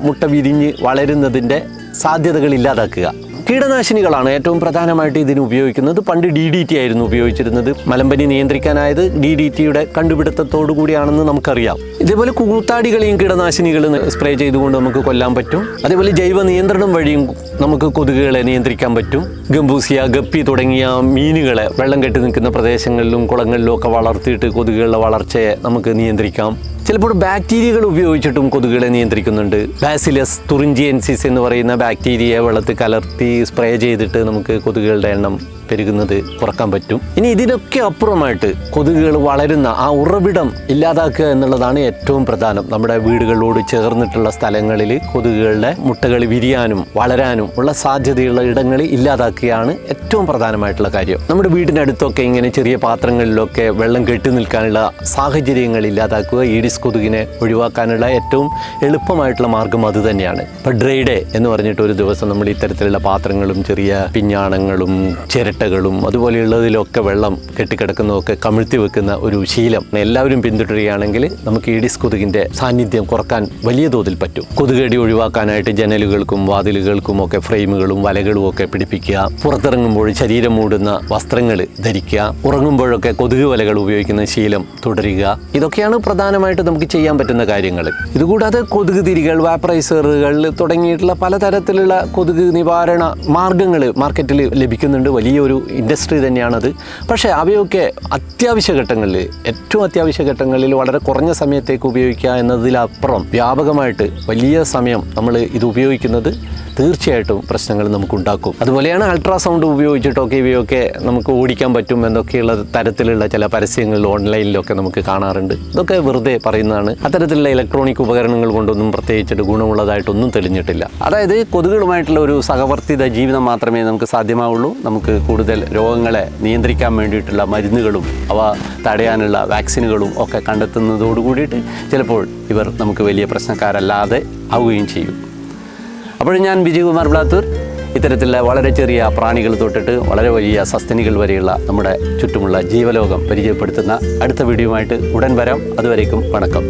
മുട്ട വിരിഞ്ഞ് വളരുന്നതിൻ്റെ സാധ്യതകൾ ഇല്ലാതാക്കുക. കീടനാശിനികളാണ് ഏറ്റവും പ്രധാനമായിട്ട് ഇതിന് ഉപയോഗിക്കുന്നത്. പണ്ട് DDT ആയിരുന്നു ഉപയോഗിച്ചിരുന്നത്. മലമ്പനി നിയന്ത്രിക്കാനായത് DDTയുടെ കണ്ടുപിടുത്തത്തോടു കൂടിയാണെന്ന് നമുക്കറിയാം. ഇതേപോലെ കൂത്താടികളെയും കീടനാശിനികൾ സ്പ്രേ ചെയ്തുകൊണ്ട് നമുക്ക് കൊല്ലാൻ പറ്റും. അതേപോലെ ജൈവ നിയന്ത്രണം വഴിയും നമുക്ക് കൊതുകുകളെ നിയന്ത്രിക്കാൻ പറ്റും. ഗംബൂസിയ, ഗപ്പി തുടങ്ങിയ മീനുകളെ വെള്ളം കെട്ടി നിൽക്കുന്ന പ്രദേശങ്ങളിലും കുളങ്ങളിലും ഒക്കെ വളർത്തിയിട്ട് കൊതുകുകളുടെ വളർച്ചയെ നമുക്ക് നിയന്ത്രിക്കാം. ചിലപ്പോൾ ബാക്ടീരിയകൾ ഉപയോഗിച്ചിട്ടും കൊതുകുകളെ നിയന്ത്രിക്കുന്നുണ്ട്. ബാസിലസ് തുറിഞ്ചിയൻസിസ് എന്ന് പറയുന്ന ബാക്ടീരിയയെ വെള്ളത്തിൽ കലർത്തി സ്പ്രേ ചെയ്തിട്ട് നമുക്ക് കൊതുകുകളുടെ എണ്ണം പെരുകുന്നത് കുറക്കാൻ പറ്റും. ഇനി ഇതിനൊക്കെ അപ്പുറമായിട്ട് കൊതുകുകൾ വളരുന്ന ആ ഉറവിടം ഇല്ലാതാക്കുക എന്നുള്ളതാണ് ഏറ്റവും പ്രധാനം. നമ്മുടെ വീടുകളോട് ചേർന്നിട്ടുള്ള സ്ഥലങ്ങളിൽ കൊതുകുകളുടെ മുട്ടകൾ വിരിയാനും വളരാനും ഉള്ള സാധ്യതയുള്ള ഇടങ്ങൾ ഇല്ലാതാക്കുകയാണ് ഏറ്റവും പ്രധാനമായിട്ടുള്ള കാര്യം. നമ്മുടെ വീടിനടുത്തൊക്കെ ഇങ്ങനെ ചെറിയ പാത്രങ്ങളിലൊക്കെ വെള്ളം കെട്ടി നിൽക്കാനുള്ള സാഹചര്യങ്ങൾ ഇല്ലാതാക്കുക ഈഡിസ് കൊതുകിനെ ഒഴിവാക്കാനുള്ള ഏറ്റവും എളുപ്പമായിട്ടുള്ള മാർഗം അത് തന്നെയാണ്. ഇപ്പോൾ ഡ്രൈ ഡേ എന്ന് പറഞ്ഞിട്ട് ഒരു ദിവസം നമ്മൾ ഇത്തരത്തിലുള്ള പാത്രങ്ങളും ചെറിയ പിഞ്ഞാണങ്ങളും ചിരട്ടകളും അതുപോലെയുള്ളതിലൊക്കെ വെള്ളം കെട്ടിക്കിടക്കുന്നതൊക്കെ കമിഴ്ത്തി വെക്കുന്ന ഒരു ശീലം എല്ലാവരും പിന്തുടരുകയാണെങ്കിൽ നമുക്ക് ഈഡിസ് കൊതുകിൻ്റെ സാന്നിധ്യം കുറക്കാൻ വലിയ തോതിൽ പറ്റും. കൊതുകടി ഒഴിവാക്കാനായിട്ട് ജനലുകൾക്കും വാതിലുകൾക്കും ഒക്കെ ഫ്രെയിമുകളും വലകളും ഒക്കെ പിടിപ്പിക്കുക. പുറത്തിറങ്ങുമ്പോൾ ശരീരം മൂടുന്ന വസ്ത്രങ്ങൾ ധരിക്കുക. ഉറങ്ങുമ്പോഴൊക്കെ കൊതുക് വലകൾ ഉപയോഗിക്കുന്ന ശീലം തുടരുക. ഇതൊക്കെയാണ് പ്രധാനമായിട്ട് നമുക്ക് ചെയ്യാൻ പറ്റുന്ന കാര്യങ്ങൾ. ഇതുകൂടാതെ കൊതുക് തിരികൾ, വാപ്പറൈസറുകൾ തുടങ്ങിയിട്ടുള്ള പലതരത്തിലുള്ള കൊതുക് നിവാരണ മാർഗങ്ങൾ മാർക്കറ്റിൽ ലഭിക്കുന്നുണ്ട്. വലിയൊരു ഇൻഡസ്ട്രി തന്നെയാണത്. പക്ഷേ അവയൊക്കെ അത്യാവശ്യ ഘട്ടങ്ങളിൽ, ഏറ്റവും അത്യാവശ്യ ഘട്ടങ്ങളിൽ വളരെ കുറഞ്ഞ സമയത്തേക്ക് ഉപയോഗിക്കുക എന്നതിലപ്പുറം വ്യാപകമായിട്ട് വലിയ സമയം നമ്മൾ ഇത് ഉപയോഗിക്കുന്നത് തീർച്ചയായിട്ടും പ്രശ്നങ്ങൾ നമുക്കുണ്ടാക്കും. അതുപോലെയാണ് അൾട്രാസൗണ്ട് ഉപയോഗിച്ചിട്ടൊക്കെ ഇവയൊക്കെ നമുക്ക് ഓടിക്കാൻ പറ്റും എന്നൊക്കെയുള്ള തരത്തിലുള്ള ചില പരസ്യങ്ങൾ ഓൺലൈനിലൊക്കെ നമുക്ക് കാണാറുണ്ട്. ഇതൊക്കെ വെറുതെ പറയുന്നതാണ്. അത്തരത്തിലുള്ള ഇലക്ട്രോണിക് ഉപകരണങ്ങൾ കൊണ്ടൊന്നും പ്രത്യേകിച്ചിട്ട് ഗുണമുള്ളതായിട്ടൊന്നും തെളിഞ്ഞിട്ടില്ല. അതായത് കൊതുകുകളുമായിട്ടുള്ള ഒരു സഹവർത്തിത ജീവിതം മാത്രമേ നമുക്ക് സാധ്യമാവുള്ളൂ. നമുക്ക് കൂടുതൽ രോഗങ്ങളെ നിയന്ത്രിക്കാൻ വേണ്ടിയിട്ടുള്ള മരുന്നുകളും അവ തടയാനുള്ള വാക്സിനുകളും ഒക്കെ കണ്ടെത്തുന്നതോടു കൂടിയിട്ട് ചിലപ്പോൾ ഇവർ നമുക്ക് വലിയ പ്രശ്നക്കാരല്ലാതെ ആവുകയും ചെയ്യും. അപ്പോൾ ഞാൻ വിജയകുമാർ ബ്ലാത്തൂർ ഇത്തരത്തിലുള്ള വളരെ ചെറിയ പ്രാണികൾ തൊട്ടിട്ട് വളരെ വലിയ സസ്തനികൾ വരെയുള്ള നമ്മുടെ ചുറ്റുമുള്ള ജീവലോകം പരിചയപ്പെടുത്തുന്ന അടുത്ത വീഡിയോയുമായിട്ട് ഉടൻ വരാം. അതുവരേക്കും വണക്കം.